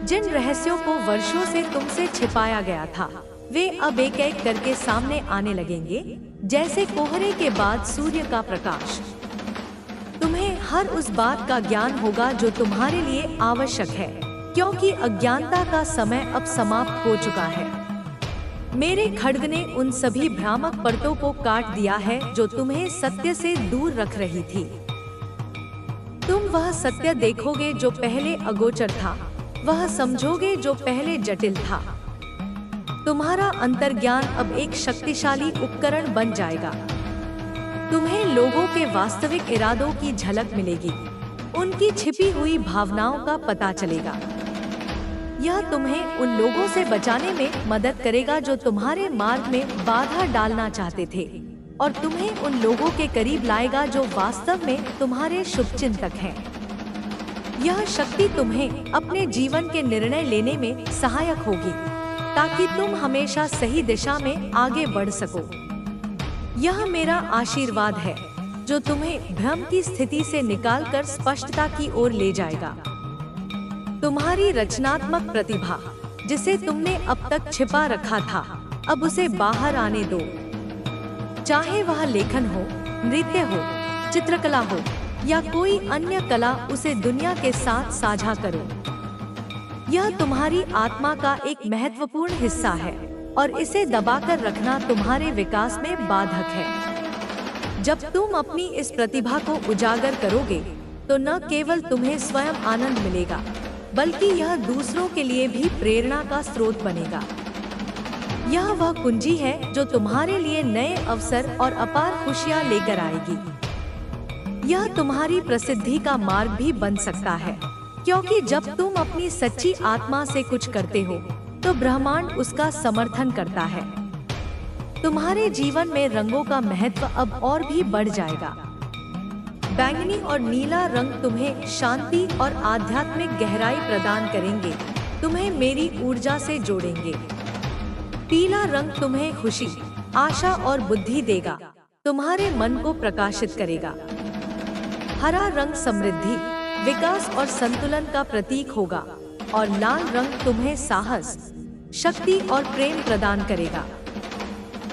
जिन रहस्यों को वर्षों से तुमसे छिपाया गया था, वे अब एक एक करके सामने आने लगेंगे, जैसे कोहरे के बाद सूर्य का प्रकाश। तुम्हें हर उस बात का ज्ञान होगा जो तुम्हारे लिए आवश्यक है, क्योंकि अज्ञानता का समय अब समाप्त हो चुका है। मेरे खड्ग ने उन सभी भ्रामक परतों को काट दिया है जो तुम्हें सत्य से दूर रख रही थी। तुम वह सत्य देखोगे जो पहले अगोचर था, वह समझोगे जो पहले जटिल था। तुम्हारा अंतर्ज्ञान अब एक शक्तिशाली उपकरण बन जाएगा। तुम्हें लोगों के वास्तविक इरादों की झलक मिलेगी, उनकी छिपी हुई भावनाओं का पता चलेगा। यह तुम्हें उन लोगों से बचाने में मदद करेगा जो तुम्हारे मार्ग में बाधा डालना चाहते थे, और तुम्हें उन लोगों के करीब लाएगा जो वास्तव में तुम्हारे शुभचिंतक हैं। यह शक्ति तुम्हें अपने जीवन के निर्णय लेने में सहायक होगी, ताकि तुम हमेशा सही दिशा में आगे बढ़ सको। यह मेरा आशीर्वाद है जो तुम्हें भ्रम की स्थिति से निकालकर स्पष्टता की ओर ले जाएगा। तुम्हारी रचनात्मक प्रतिभा, जिसे तुमने अब तक छिपा रखा था, अब उसे बाहर आने दो। चाहे वह लेखन हो, नृत्य हो, चित्रकला हो या कोई अन्य कला, उसे दुनिया के साथ साझा करो। यह तुम्हारी आत्मा का एक महत्वपूर्ण हिस्सा है और इसे दबाकर रखना तुम्हारे विकास में बाधक है। जब तुम अपनी इस प्रतिभा को उजागर करोगे, तो न केवल तुम्हें स्वयं आनंद मिलेगा, बल्कि यह दूसरों के लिए भी प्रेरणा का स्रोत बनेगा। यह वह कुंजी है जो तुम्हारे लिए नए अवसर और अपार खुशियां लेकर आएगी। यह तुम्हारी प्रसिद्धि का मार्ग भी बन सकता है, क्योंकि जब तुम अपनी सच्ची आत्मा से कुछ करते हो, तो ब्रह्मांड उसका समर्थन करता है। तुम्हारे जीवन में रंगों का महत्व अब और भी बढ़ जाएगा। बैंगनी और नीला रंग तुम्हें शांति और आध्यात्मिक गहराई प्रदान करेंगे, तुम्हें मेरी ऊर्जा से जोड़ेंगे। पीला रंग तुम्हें खुशी, आशा और बुद्धि देगा, तुम्हारे मन को प्रकाशित करेगा। हरा रंग समृद्धि, विकास और संतुलन का प्रतीक होगा, और लाल रंग तुम्हें साहस, शक्ति और प्रेम प्रदान करेगा।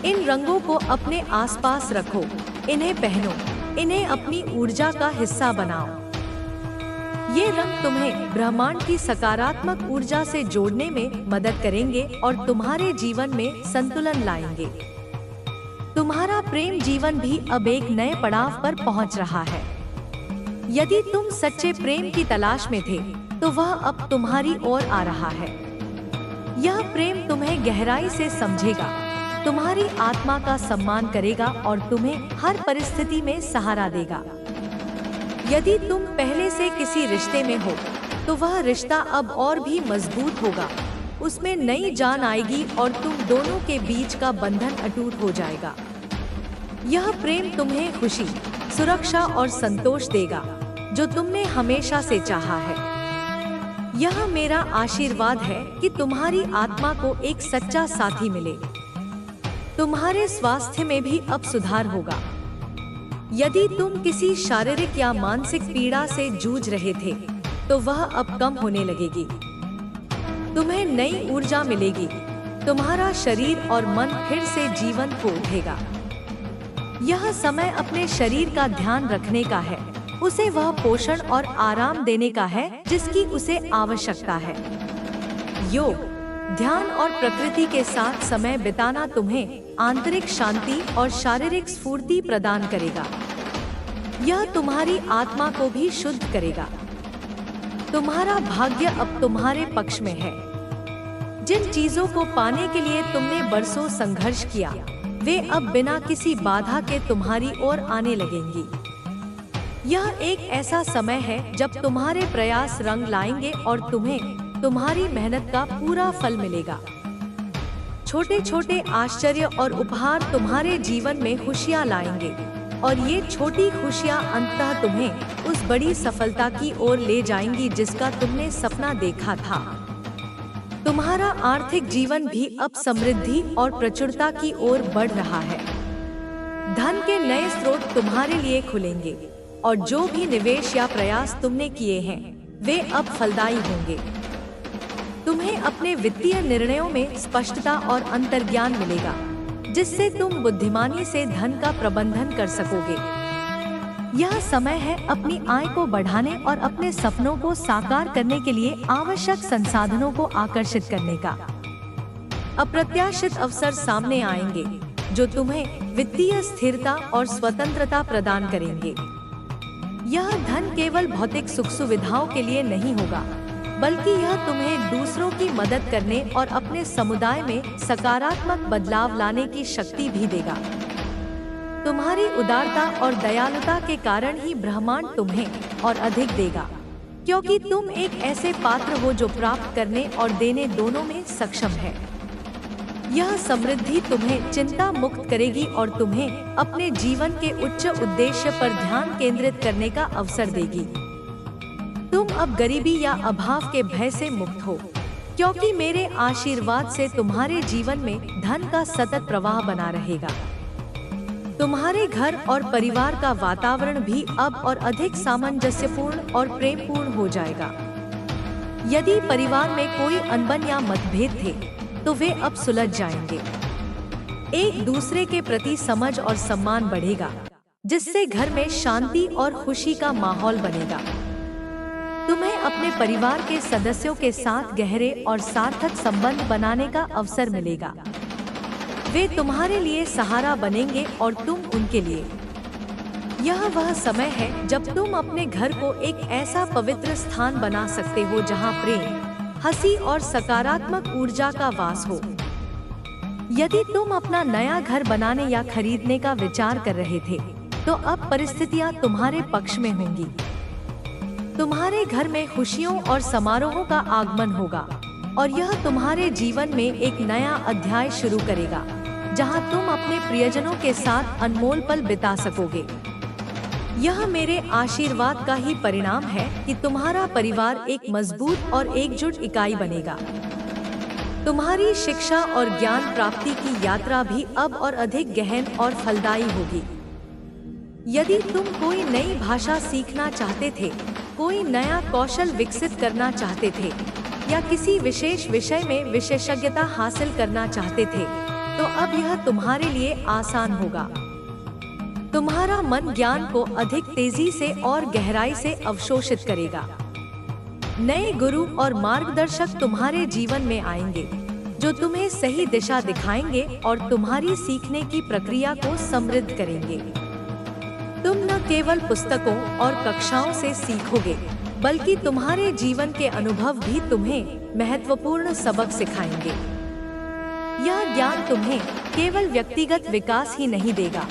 इन रंगों को अपने आसपास रखो, इन्हें पहनो, इन्हें अपनी ऊर्जा का हिस्सा बनाओ। ये रंग तुम्हें ब्रह्मांड की सकारात्मक ऊर्जा से जोड़ने में मदद करेंगे और तुम्हारे जीवन में संतुलन लाएंगे। तुम्हारा प्रेम जीवन भी अब एक नए पड़ाव पर पहुंच रहा है। यदि तुम सच्चे प्रेम की तलाश में थे, तो वह अब तुम्हारी ओर आ रहा है। यह प्रेम तुम्हें गहराई से समझेगा, तुम्हारी आत्मा का सम्मान करेगा और तुम्हें हर परिस्थिति में सहारा देगा। यदि तुम पहले से किसी रिश्ते में हो, तो वह रिश्ता अब और भी मजबूत होगा। उसमें नई जान आएगी और तुम दोनों के बीच का बंधन अटूट हो जाएगा। यह प्रेम तुम्हें खुशी, सुरक्षा और संतोष देगा, जो तुमने हमेशा से चाहा है। यह मेरा आशीर्वाद है कि तुम्हारी आत्मा को एक सच्चा साथी मिले। तुम्हारे स्वास्थ्य में भी अब सुधार होगा। यदि तुम किसी शारीरिक या मानसिक पीड़ा से जूझ रहे थे, तो वह अब कम होने लगेगी। तुम्हें नई ऊर्जा मिलेगी, तुम्हारा शरीर और मन फिर से जीवंत हो उठेगा। यह समय अपने शरीर का ध्यान रखने का है, उसे वह पोषण और आराम देने का है जिसकी उसे आवश्यकता है। योग, ध्यान और प्रकृति के साथ समय बिताना तुम्हें आंतरिक शांति और शारीरिक स्फूर्ति प्रदान करेगा। यह तुम्हारी आत्मा को भी शुद्ध करेगा। तुम्हारा भाग्य अब तुम्हारे पक्ष में है। जिन चीजों को पाने के लिए तुमने बरसों संघर्ष किया, वे अब बिना किसी बाधा के तुम्हारी ओर आने लगेंगी। यह एक ऐसा समय है जब तुम्हारे प्रयास रंग लाएंगे और तुम्हें तुम्हारी मेहनत का पूरा फल मिलेगा। छोटे छोटे आश्चर्य और उपहार तुम्हारे जीवन में खुशियां लाएंगे और ये छोटी खुशियां अंततः तुम्हें उस बड़ी सफलता की ओर ले जाएंगी जिसका तुमने सपना देखा था। तुम्हारा आर्थिक जीवन भी अब समृद्धि और प्रचुरता की ओर बढ़ रहा है। धन के नए स्रोत तुम्हारे लिए खुलेंगे और जो भी निवेश या प्रयास तुमने किए हैं वे अब फलदायी होंगे। तुम्हें अपने वित्तीय निर्णयों में स्पष्टता और अंतर्ज्ञान मिलेगा, जिससे तुम बुद्धिमानी से धन का प्रबंधन कर सकोगे। यह समय है अपनी आय को बढ़ाने और अपने सपनों को साकार करने के लिए आवश्यक संसाधनों को आकर्षित करने का। अप्रत्याशित अवसर सामने आएंगे जो तुम्हें वित्तीय स्थिरता और स्वतंत्रता प्रदान करेंगे। यह धन केवल भौतिक सुख सुविधाओं के लिए नहीं होगा, बल्कि यह तुम्हें दूसरों की मदद करने और अपने समुदाय में सकारात्मक बदलाव लाने की शक्ति भी देगा। तुम्हारी उदारता और दयालुता के कारण ही ब्रह्मांड तुम्हें और अधिक देगा, क्योंकि तुम एक ऐसे पात्र हो जो प्राप्त करने और देने दोनों में सक्षम है। यह समृद्धि तुम्हें चिंता मुक्त करेगी और तुम्हें अपने जीवन के उच्च उद्देश्य पर ध्यान केंद्रित करने का अवसर देगी। तुम अब गरीबी या अभाव के भय से मुक्त हो, क्योंकि मेरे आशीर्वाद से तुम्हारे जीवन में धन का सतत प्रवाह बना रहेगा। तुम्हारे घर और परिवार का वातावरण भी अब और अधिक सामंजस्यपूर्ण और प्रेमपूर्ण हो जाएगा। यदि परिवार में कोई अनबन या मतभेद थे, तो वे अब सुलझ जाएंगे। एक दूसरे के प्रति समझ और सम्मान बढ़ेगा, जिससे घर में शांति और खुशी का माहौल बनेगा। तुम्हें अपने परिवार के सदस्यों के साथ गहरे और सार्थक संबंध बनाने का अवसर मिलेगा। वे तुम्हारे लिए सहारा बनेंगे और तुम उनके लिए। यह वह समय है जब तुम अपने घर को एक ऐसा पवित्र स्थान बना सकते हो जहां प्रेम, हंसी और सकारात्मक ऊर्जा का वास हो। यदि तुम अपना नया घर बनाने या खरीदने का विचार कर रहे थे, तो अब परिस्थितियां तुम्हारे पक्ष में होंगी। तुम्हारे घर में खुशियों और समारोहों का आगमन होगा और यह तुम्हारे जीवन में एक नया अध्याय शुरू करेगा, जहां तुम अपने प्रियजनों के साथ अनमोल पल बिता सकोगे। यह मेरे आशीर्वाद का ही परिणाम है कि तुम्हारा परिवार एक मजबूत और एकजुट इकाई बनेगा। तुम्हारी शिक्षा और ज्ञान प्राप्ति की यात्रा भी अब और अधिक गहन और फलदायी होगी। यदि तुम कोई नई भाषा सीखना चाहते थे, कोई नया कौशल विकसित करना चाहते थे या किसी विशेष विषय में विशेषज्ञता हासिल करना चाहते थे, तो अब यह तुम्हारे लिए आसान होगा। तुम्हारा मन ज्ञान को अधिक तेजी से और गहराई से अवशोषित करेगा। नए गुरु और मार्गदर्शक तुम्हारे जीवन में आएंगे, जो तुम्हें सही दिशा दिखाएंगे और तुम्हारी सीखने की प्रक्रिया को समृद्ध करेंगे। तुम न केवल पुस्तकों और कक्षाओं से सीखोगे, बल्कि तुम्हारे जीवन के अनुभव भी तुम्हें महत्वपूर्ण सबक सिखाएंगे। यह ज्ञान तुम्हें केवल व्यक्तिगत विकास ही नहीं देगा,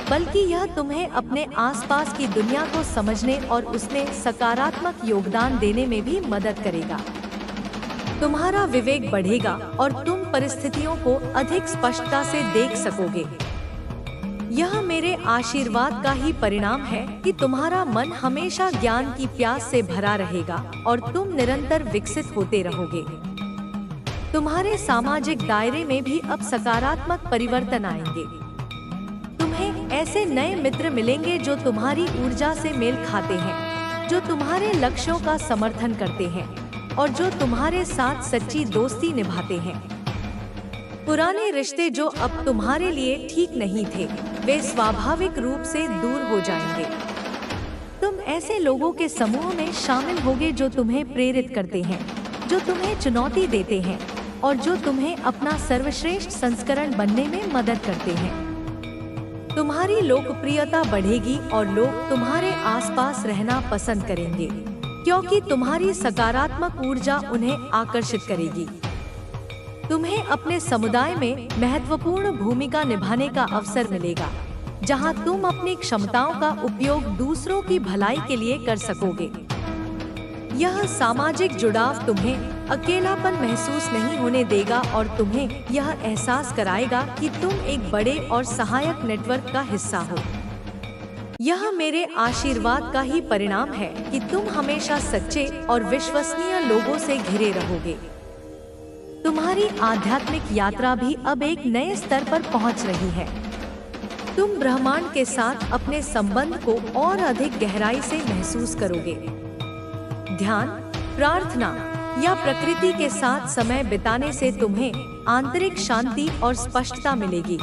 बल्कि यह तुम्हें अपने आसपास की दुनिया को समझने और उसमें सकारात्मक योगदान देने में भी मदद करेगा। तुम्हारा विवेक बढ़ेगा और तुम परिस्थितियों को अधिक स्पष्टता से देख सकोगे। यह मेरे आशीर्वाद का ही परिणाम है कि तुम्हारा मन हमेशा ज्ञान की प्यास से भरा रहेगा और तुम निरंतर विकसित होते रहोगे। तुम्हारे सामाजिक दायरे में भी अब सकारात्मक परिवर्तन आएंगे। तुम्हें ऐसे नए मित्र मिलेंगे जो तुम्हारी ऊर्जा से मेल खाते हैं, जो तुम्हारे लक्ष्यों का समर्थन करते हैं और जो तुम्हारे साथ सच्ची दोस्ती निभाते हैं। पुराने रिश्ते जो अब तुम्हारे लिए ठीक नहीं थे, वे स्वाभाविक रूप से दूर हो जाएंगे। तुम ऐसे लोगों के समूह में शामिल होगे जो तुम्हें प्रेरित करते हैं, जो तुम्हें चुनौती देते हैं और जो तुम्हें अपना सर्वश्रेष्ठ संस्करण बनने में मदद करते हैं। तुम्हारी लोकप्रियता बढ़ेगी और लोग तुम्हारे आसपास रहना पसंद करेंगे। क्योंकि तुम्हारी सकारात्मक ऊर्जा उन्हें आकर्षित करेगी। तुम्हें अपने समुदाय में महत्वपूर्ण भूमिका निभाने का अवसर मिलेगा, जहां तुम अपनी क्षमताओं का उपयोग दूसरों की भलाई के लिए कर सकोगे। यह सामाजिक जुड़ाव तुम्हें अकेलापन महसूस नहीं होने देगा और तुम्हें यह एहसास कराएगा कि तुम एक बड़े और सहायक नेटवर्क का हिस्सा हो। यह मेरे आशीर्वाद का ही परिणाम है कि तुम हमेशा सच्चे और विश्वसनीय लोगों से घिरे रहोगे। तुम्हारी आध्यात्मिक यात्रा भी अब एक नए स्तर पर पहुंच रही है। तुम ब्रह्मांड के साथ अपने संबंध को और अधिक गहराई से महसूस करोगे। ध्यान, प्रार्थना या प्रकृति के साथ समय बिताने से तुम्हें आंतरिक शांति और स्पष्टता मिलेगी।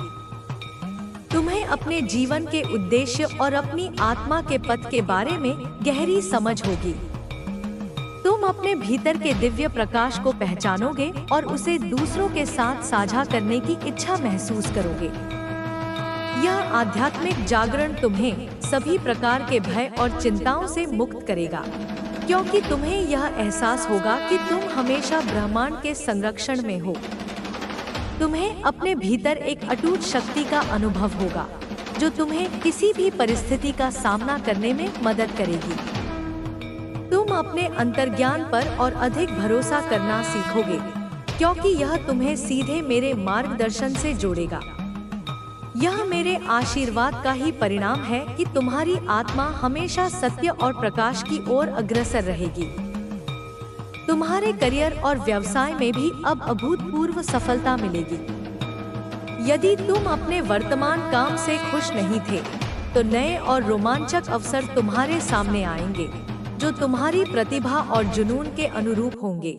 तुम्हें अपने जीवन के उद्देश्य और अपनी आत्मा के पथ के बारे में गहरी समझ होगी। तुम अपने भीतर के दिव्य प्रकाश को पहचानोगे और उसे दूसरों के साथ साझा करने की इच्छा महसूस करोगे। यह आध्यात्मिक जागरण तुम्हें सभी प्रकार के भय और चिंताओं से मुक्त करेगा, क्योंकि तुम्हें यह एहसास होगा कि तुम हमेशा ब्रह्मांड के संरक्षण में हो। तुम्हें अपने भीतर एक अटूट शक्ति का अनुभव होगा, जो तुम्हें किसी भी परिस्थिति का सामना करने में मदद करेगी। तुम अपने अंतर्ज्ञान पर और अधिक भरोसा करना सीखोगे, क्योंकि यह तुम्हें सीधे मेरे मार्गदर्शन से जोड़ेगा। यह मेरे आशीर्वाद का ही परिणाम है कि तुम्हारी आत्मा हमेशा सत्य और प्रकाश की ओर अग्रसर रहेगी। तुम्हारे करियर और व्यवसाय में भी अब अभूतपूर्व सफलता मिलेगी। यदि तुम अपने वर्तमान काम से खुश नहीं थे, तो नए और रोमांचक अवसर तुम्हारे सामने आएंगे, जो तुम्हारी प्रतिभा और जुनून के अनुरूप होंगे।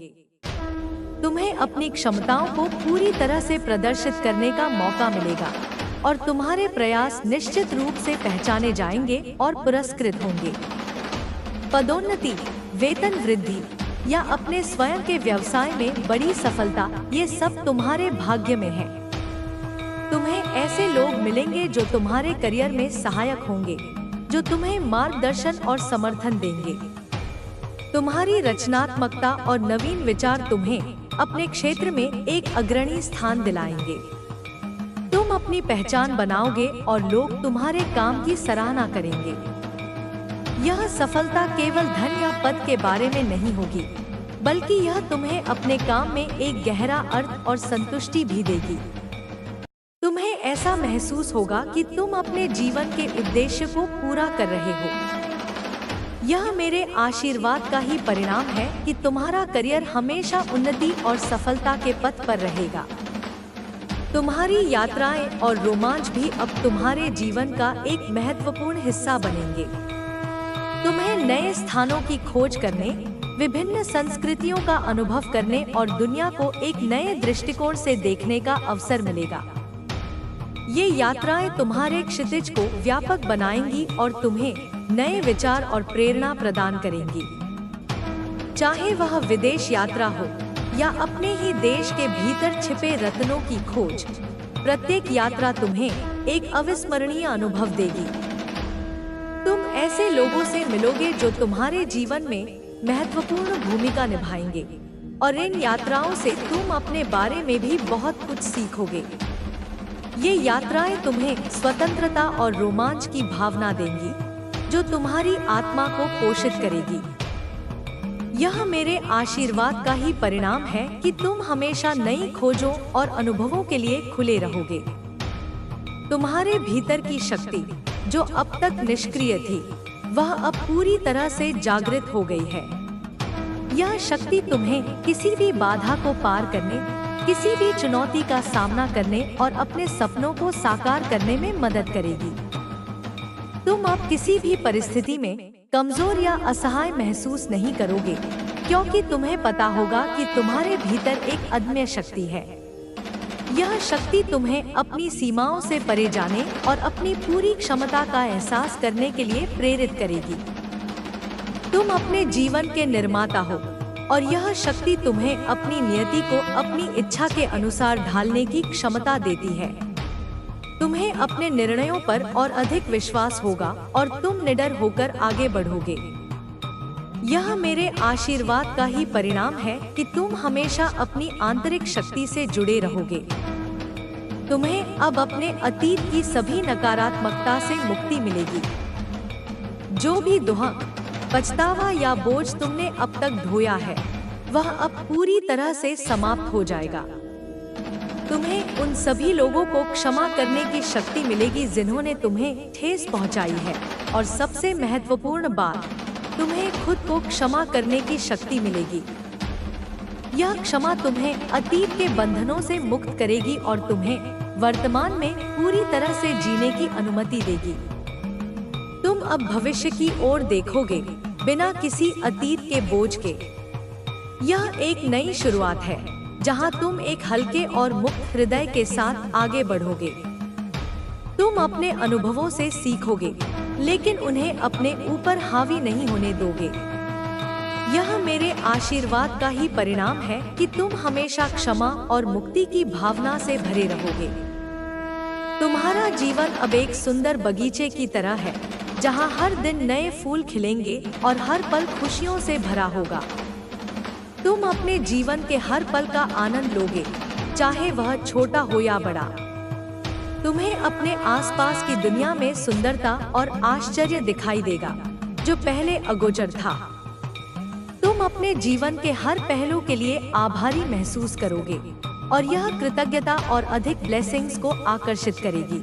तुम्हें अपनी क्षमताओं को पूरी तरह से प्रदर्शित करने का मौका मिलेगा और तुम्हारे प्रयास निश्चित रूप से पहचाने जाएंगे और पुरस्कृत होंगे। पदोन्नति, वेतन वृद्धि या अपने स्वयं के व्यवसाय में बड़ी सफलता, ये सब तुम्हारे भाग्य में है। तुम्हें ऐसे लोग मिलेंगे जो तुम्हारे करियर में सहायक होंगे, जो तुम्हें मार्गदर्शन और समर्थन देंगे। तुम्हारी रचनात्मकता और नवीन विचार तुम्हें अपने क्षेत्र में एक अग्रणी स्थान दिलाएंगे। तुम अपनी पहचान बनाओगे और लोग तुम्हारे काम की सराहना करेंगे। यह सफलता केवल धन या पद के बारे में नहीं होगी, बल्कि यह तुम्हें अपने काम में एक गहरा अर्थ और संतुष्टि भी देगी। तुम्हें ऐसा महसूस होगा कि तुम अपने जीवन के उद्देश्य को पूरा कर रहे हो। यह मेरे आशीर्वाद का ही परिणाम है कि तुम्हारा करियर हमेशा उन्नति और सफलता के पथ पर रहेगा। तुम्हारी यात्राएं और रोमांच भी अब तुम्हारे जीवन का एक महत्वपूर्ण हिस्सा बनेंगे। तुम्हें नए स्थानों की खोज करने, विभिन्न संस्कृतियों का अनुभव करने और दुनिया को एक नए दृष्टिकोण से देखने का अवसर मिलेगा। ये यात्राएं तुम्हारे क्षितिज को व्यापक बनाएंगी और तुम्हें नए विचार और प्रेरणा प्रदान करेंगी। चाहे वह विदेश यात्रा हो या अपने ही देश के भीतर छिपे रत्नों की खोज, प्रत्येक यात्रा तुम्हें एक अविस्मरणीय अनुभव देगी। तुम ऐसे लोगों से मिलोगे जो तुम्हारे जीवन में महत्वपूर्ण भूमिका निभाएंगे और इन यात्राओं से तुम अपने बारे में भी बहुत कुछ सीखोगे। ये यात्राएं तुम्हें स्वतंत्रता और रोमांच की भावना देंगी, जो तुम्हारी आत्मा को पोषित करेगी। यह मेरे आशीर्वाद का ही परिणाम है कि तुम हमेशा नई खोजों और अनुभवों के लिए खुले रहोगे। तुम्हारे भीतर की शक्ति, जो अब तक निष्क्रिय थी, वह अब पूरी तरह से जागृत हो गई है। यह शक्ति तुम्हें किसी भी बाधा को पार करने, किसी भी चुनौती का सामना करने और अपने सपनों को साकार करने में मदद करेगी। तुम अब किसी भी परिस्थिति में कमजोर या असहाय महसूस नहीं करोगे, क्योंकि तुम्हें पता होगा कि तुम्हारे भीतर एक अदम्य शक्ति है। यह शक्ति तुम्हें अपनी सीमाओं से परे जाने और अपनी पूरी क्षमता का एहसास करने के लिए प्रेरित करेगी। तुम अपने जीवन के निर्माता हो और यह शक्ति तुम्हें अपनी नियति को अपनी इच्छा के अनुसार ढालने की क्षमता देती है। तुम्हें अपने निर्णयों पर और अधिक विश्वास होगा और तुम निडर होकर आगे बढ़ोगे। यह मेरे आशीर्वाद का ही परिणाम है कि तुम हमेशा अपनी आंतरिक शक्ति से जुड़े रहोगे। तुम्हें अब अपने अतीत की सभी नकारात्मकता से मुक्ति मिलेगी। जो भी दुख, पछतावा या बोझ तुमने अब तक ढोया है, वह अब पूरी तरह से समाप्त हो जाएगा। तुम्हें उन सभी लोगों को क्षमा करने की शक्ति मिलेगी जिन्होंने तुम्हें ठेस पहुंचाई है, और सबसे महत्वपूर्ण बात, तुम्हें खुद को क्षमा करने की शक्ति मिलेगी। यह क्षमा तुम्हें अतीत के बंधनों से मुक्त करेगी और तुम्हें वर्तमान में पूरी तरह से जीने की अनुमति देगी। तुम अब भविष्य की ओर देखोगे बिना किसी अतीत के बोझ के। यह एक नई शुरुआत है जहां तुम एक हल्के और मुक्त हृदय के साथ आगे बढ़ोगे। तुम अपने अनुभवों से सीखोगे, लेकिन उन्हें अपने ऊपर हावी नहीं होने दोगे। यह मेरे आशीर्वाद का ही परिणाम है कि तुम हमेशा क्षमा और मुक्ति की भावना से भरे रहोगे। तुम्हारा जीवन अब एक सुंदर बगीचे की तरह है, जहां हर दिन नए फूल खिलेंगे और हर पल खुशियों से भरा होगा। तुम अपने जीवन के हर पल का आनंद लोगे, चाहे वह छोटा हो या बड़ा। तुम्हें अपने आसपास की दुनिया में सुंदरता और आश्चर्य दिखाई देगा, जो पहले अगोचर था। तुम अपने जीवन के हर पहलू के लिए आभारी महसूस करोगे, और यह कृतज्ञता और अधिक ब्लेसिंग्स को आकर्षित करेगी।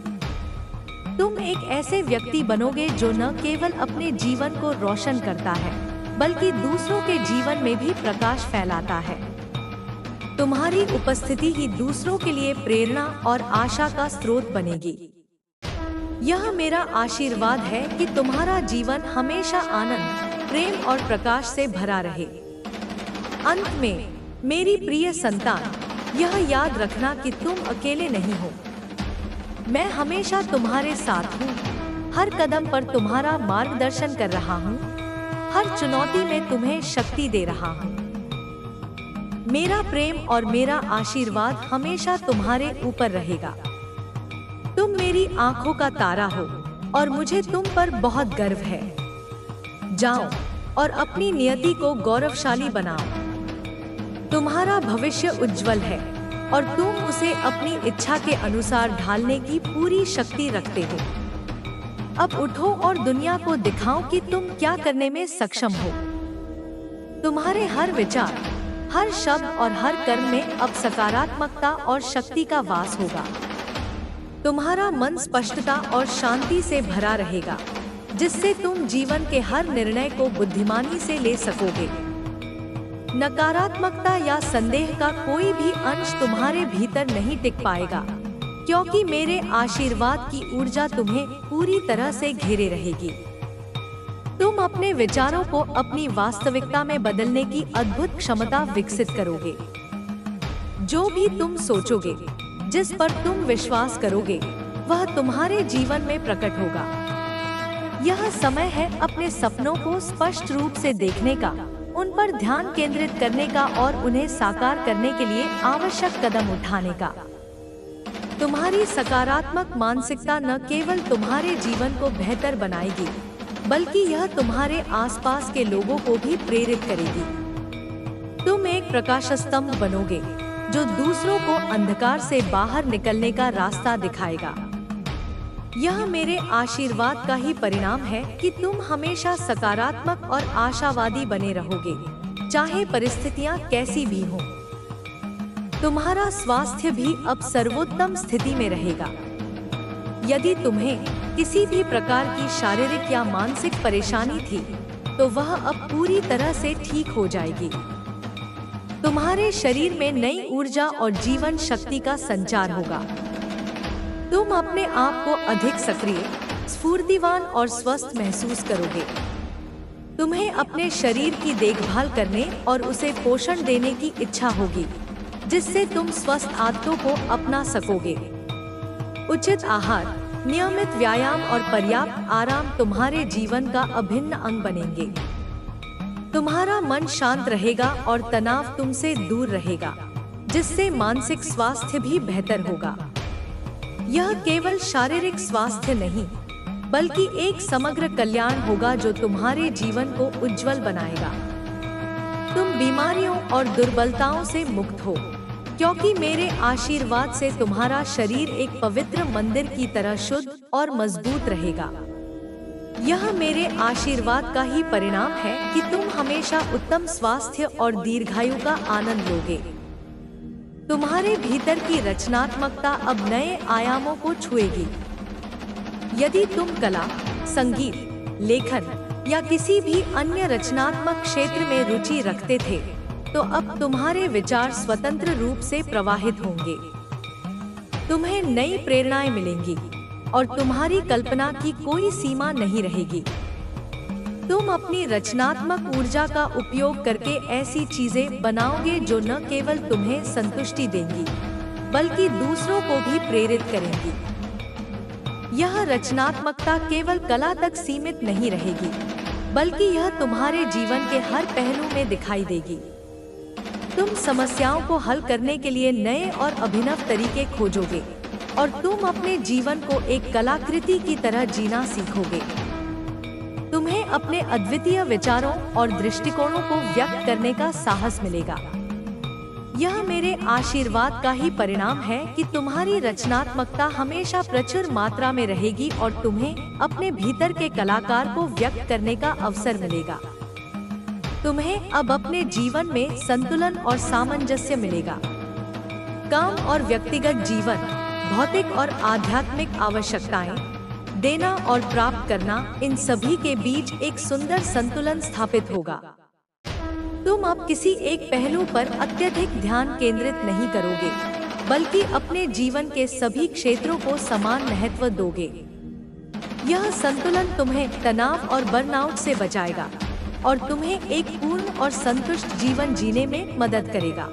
तुम एक ऐसे व्यक्ति बनोगे जो न केवल अपने जीवन को रोशन करता है, बल्कि दूसरों के जीवन में भी प्रकाश फैलाता है। तुम्हारी उपस्थिति ही दूसरों के लिए प्रेरणा और आशा का स्रोत बनेगी। यह मेरा आशीर्वाद है कि तुम्हारा जीवन हमेशा आनंद, प्रेम और प्रकाश से भरा रहे। अंत में, मेरी प्रिय संतान, यह याद रखना कि तुम अकेले नहीं हो। मैं हमेशा तुम्हारे साथ हूँ, हर कदम पर तुम्हारा मार्गदर्शन कर रहा हूँ, हर चुनौती में तुम्हें शक्ति दे रहा हूँ। मेरा प्रेम और मेरा आशीर्वाद हमेशा तुम्हारे ऊपर रहेगा। तुम मेरी आंखों का तारा हो और मुझे तुम पर बहुत गर्व है। जाओ और अपनी नियति को गौरवशाली बनाओ। तुम्हारा भविष्य उज्जवल है और तुम उसे अपनी इच्छा के अनुसार ढालने की पूरी शक्ति रखते हो। अब उठो और दुनिया को दिखाओ कि तुम क्या करने में सक्षम हो। तुम्हारे हर विचार, हर शब्द और हर कर्म में अब सकारात्मकता और शक्ति का वास होगा। तुम्हारा मन स्पष्टता और शांति से भरा रहेगा, जिससे तुम जीवन के हर निर्णय को बुद्धिमानी से ले सकोगे। नकारात्मकता या संदेह का कोई भी अंश तुम्हारे भीतर नहीं टिक पाएगा, क्योंकि मेरे आशीर्वाद की ऊर्जा तुम्हें पूरी तरह से घेरे रहेगी। तुम अपने विचारों को अपनी वास्तविकता में बदलने की अद्भुत क्षमता विकसित करोगे। जो भी तुम सोचोगे, जिस पर तुम विश्वास करोगे, वह तुम्हारे जीवन में प्रकट होगा। यह समय है अपने सपनों को स्पष्ट रूप से देखने का, उन पर ध्यान केंद्रित करने का और उन्हें साकार करने के लिए आवश्यक कदम उठाने का। तुम्हारी सकारात्मक मानसिकता न केवल तुम्हारे जीवन को बेहतर बनाएगी, बल्कि यह तुम्हारे आसपास के लोगों को भी प्रेरित करेगी। तुम एक प्रकाश स्तंभ बनोगे, जो दूसरों को अंधकार से बाहर निकलने का रास्ता दिखाएगा। यह मेरे आशीर्वाद का ही परिणाम है कि तुम हमेशा सकारात्मक और आशावादी बने रहोगे, चाहे परिस्थितियां कैसी भी हों। तुम्हारा स्वास्थ्य भी अब सर्वोत्तम स्थिति में रहेगा। यदि तुम्हें किसी भी प्रकार की शारीरिक या मानसिक परेशानी थी, तो वह अब पूरी तरह से ठीक हो जाएगी। तुम्हारे शरीर में नई ऊर्जा और जीवन शक्ति का संचार होगा। तुम अपने आप को अधिक सक्रिय, स्फूर्तिवान और स्वस्थ महसूस करोगे। तुम्हें अपने शरीर की देखभाल करने और उसे पोषण देने की इच्छा होगी, जिससे तुम स्वस्थ आदतों को अपना सकोगे। उचित आहार, नियमित व्यायाम और पर्याप्त आराम तुम्हारे जीवन का अभिन्न अंग बनेंगे। तुम्हारा मन शांत रहेगा और तनाव तुमसे दूर रहेगा, जिससे मानसिक स्वास्थ्य भी बेहतर होगा। यह केवल शारीरिक स्वास्थ्य नहीं, बल्कि एक समग्र कल्याण होगा जो तुम्हारे जीवन को उज्जवल बनाएगा। तुम बीमारियों और दुर्बलताओं से मुक्त हो, क्योंकि मेरे आशीर्वाद से तुम्हारा शरीर एक पवित्र मंदिर की तरह शुद्ध और मजबूत रहेगा। यह मेरे आशीर्वाद का ही परिणाम है कि तुम हमेशा उत्तम स्वास्थ्य और दीर्घायु का आनंद लोगे। तुम्हारे भीतर की रचनात्मकता अब नए आयामों को छुएगी। यदि तुम कला, संगीत, लेखन या किसी भी अन्य रचनात्मक क्षेत्र में रुचि रखते थे, तो अब तुम्हारे विचार स्वतंत्र रूप से प्रवाहित होंगे। तुम्हें नई प्रेरणाएं मिलेंगी और तुम्हारी कल्पना की कोई सीमा नहीं रहेगी। तुम अपनी रचनात्मक ऊर्जा का उपयोग करके ऐसी चीजें बनाओगे जो न केवल तुम्हें संतुष्टि देंगी, बल्कि दूसरों को भी प्रेरित करेंगी। यह रचनात्मकता केवल कला तक सीमित नहीं रहेगी, बल्कि यह तुम्हारे जीवन के हर पहलू में दिखाई देगी। तुम समस्याओं को हल करने के लिए नए और अभिनव तरीके खोजोगे और तुम अपने जीवन को एक कलाकृति की तरह जीना सीखोगे। तुम्हें अपने अद्वितीय विचारों और दृष्टिकोणों को व्यक्त करने का साहस मिलेगा। यह मेरे आशीर्वाद का ही परिणाम है कि तुम्हारी रचनात्मकता हमेशा प्रचुर मात्रा में रहेगी और तुम्हें अपने भीतर के कलाकार को व्यक्त करने का अवसर मिलेगा। तुम्हें अब अपने जीवन में संतुलन और सामंजस्य मिलेगा। काम और व्यक्तिगत जीवन, भौतिक और आध्यात्मिक आवश्यकताएं, देना और प्राप्त करना, इन सभी के बीच एक सुंदर संतुलन स्थापित होगा। तुम अब किसी एक पहलू पर अत्यधिक ध्यान केंद्रित नहीं करोगे, बल्कि अपने जीवन के सभी क्षेत्रों को समान महत्व दोगे। यह संतुलन तुम्हें तनाव और बर्नआउट से बचाएगा और तुम्हें एक पूर्ण और संतुष्ट जीवन जीने में मदद करेगा।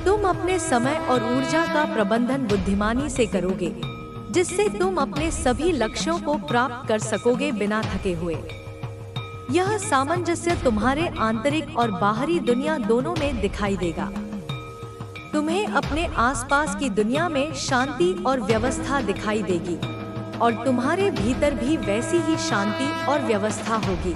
तुम अपने समय और ऊर्जा का प्रबंधन बुद्धिमानी से करोगे, जिससे तुम अपने सभी लक्ष्यों को प्राप्त कर सकोगे बिना थके हुए। यह सामंजस्य तुम्हारे आंतरिक और बाहरी दुनिया दोनों में दिखाई देगा। तुम्हें अपने आसपास की दुनिया में शांति और व्यवस्था दिखाई देगी और तुम्हारे भीतर भी वैसी ही शांति और व्यवस्था होगी।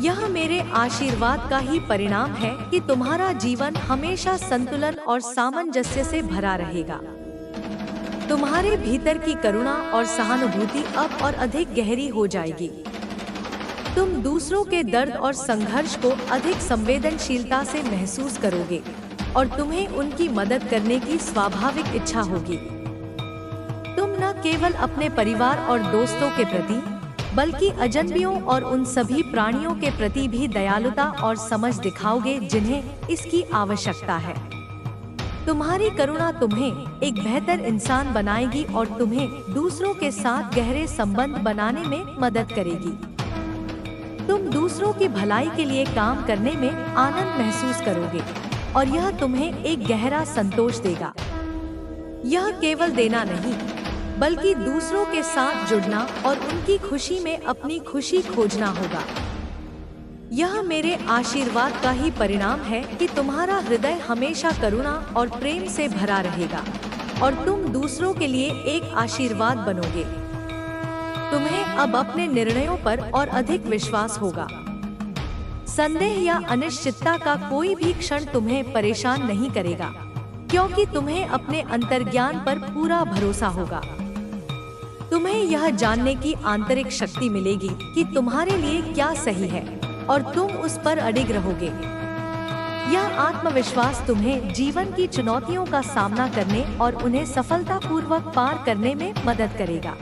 यह मेरे आशीर्वाद का ही परिणाम है कि तुम्हारा जीवन हमेशा संतुलन और सामंजस्य से भरा रहेगा। तुम्हारे भीतर की करुणा और सहानुभूति अब और अधिक गहरी हो जाएगी। तुम दूसरों के दर्द और संघर्ष को अधिक संवेदनशीलता से महसूस करोगे और तुम्हें उनकी मदद करने की स्वाभाविक इच्छा होगी। तुम न केवल अपने परिवार और दोस्तों के प्रति, बल्कि अजनबियों और उन सभी प्राणियों के प्रति भी दयालुता और समझ दिखाओगे जिन्हें इसकी आवश्यकता है। तुम्हारी करुणा तुम्हें एक बेहतर इंसान बनाएगी और तुम्हें दूसरों के साथ गहरे संबंध बनाने में मदद करेगी। तुम दूसरों की भलाई के लिए काम करने में आनंद महसूस करोगे और यह तुम्हें एक गहरा संतोष देगा। यह केवल देना नहीं, बल्कि दूसरों के साथ जुड़ना और उनकी खुशी में अपनी खुशी खोजना होगा। यह मेरे आशीर्वाद का ही परिणाम है कि तुम्हारा हृदय हमेशा करुणा और प्रेम से भरा रहेगा और तुम दूसरों के लिए एक आशीर्वाद बनोगे। तुम्हें अब अपने निर्णयों पर और अधिक विश्वास होगा। संदेह या अनिश्चितता का कोई भी क्षण तुम्हें परेशान नहीं करेगा, क्योंकि तुम्हें अपने अंतर्ज्ञान पर पूरा भरोसा होगा। तुम्हें यह जानने की आंतरिक शक्ति मिलेगी कि तुम्हारे लिए क्या सही है और तुम उस पर अडिग रहोगे। यह आत्मविश्वास तुम्हें जीवन की चुनौतियों का सामना करने और उन्हें सफलतापूर्वक पार करने में मदद करेगा।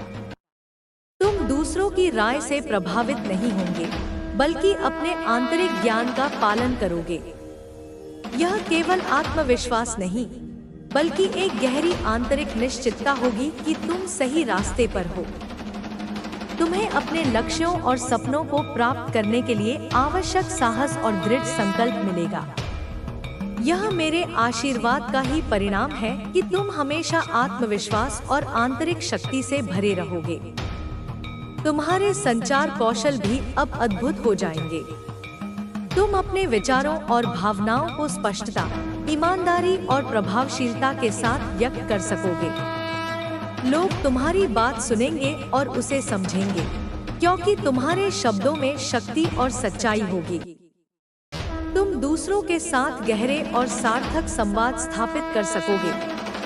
तुम दूसरों की राय से प्रभावित नहीं होंगे, बल्कि अपने आंतरिक ज्ञान का पालन करोगे। यह केवल आत्मविश्वास नहीं, बल्कि एक गहरी आंतरिक निश्चितता होगी कि तुम सही रास्ते पर हो। तुम्हें अपने लक्ष्यों और सपनों को प्राप्त करने के लिए आवश्यक साहस और दृढ़ संकल्प मिलेगा। यह मेरे आशीर्वाद का ही परिणाम है कि तुम हमेशा आत्मविश्वास और आंतरिक शक्ति से भरे रहोगे। तुम्हारे संचार कौशल भी अब अद्भुत हो जाएंगे। तुम अपने विचारों और भावनाओं को स्पष्टता, ईमानदारी और प्रभावशीलता के साथ व्यक्त कर सकोगे। लोग तुम्हारी बात सुनेंगे और उसे समझेंगे, क्योंकि तुम्हारे शब्दों में शक्ति और सच्चाई होगी। तुम दूसरों के साथ गहरे और सार्थक संवाद स्थापित कर सकोगे,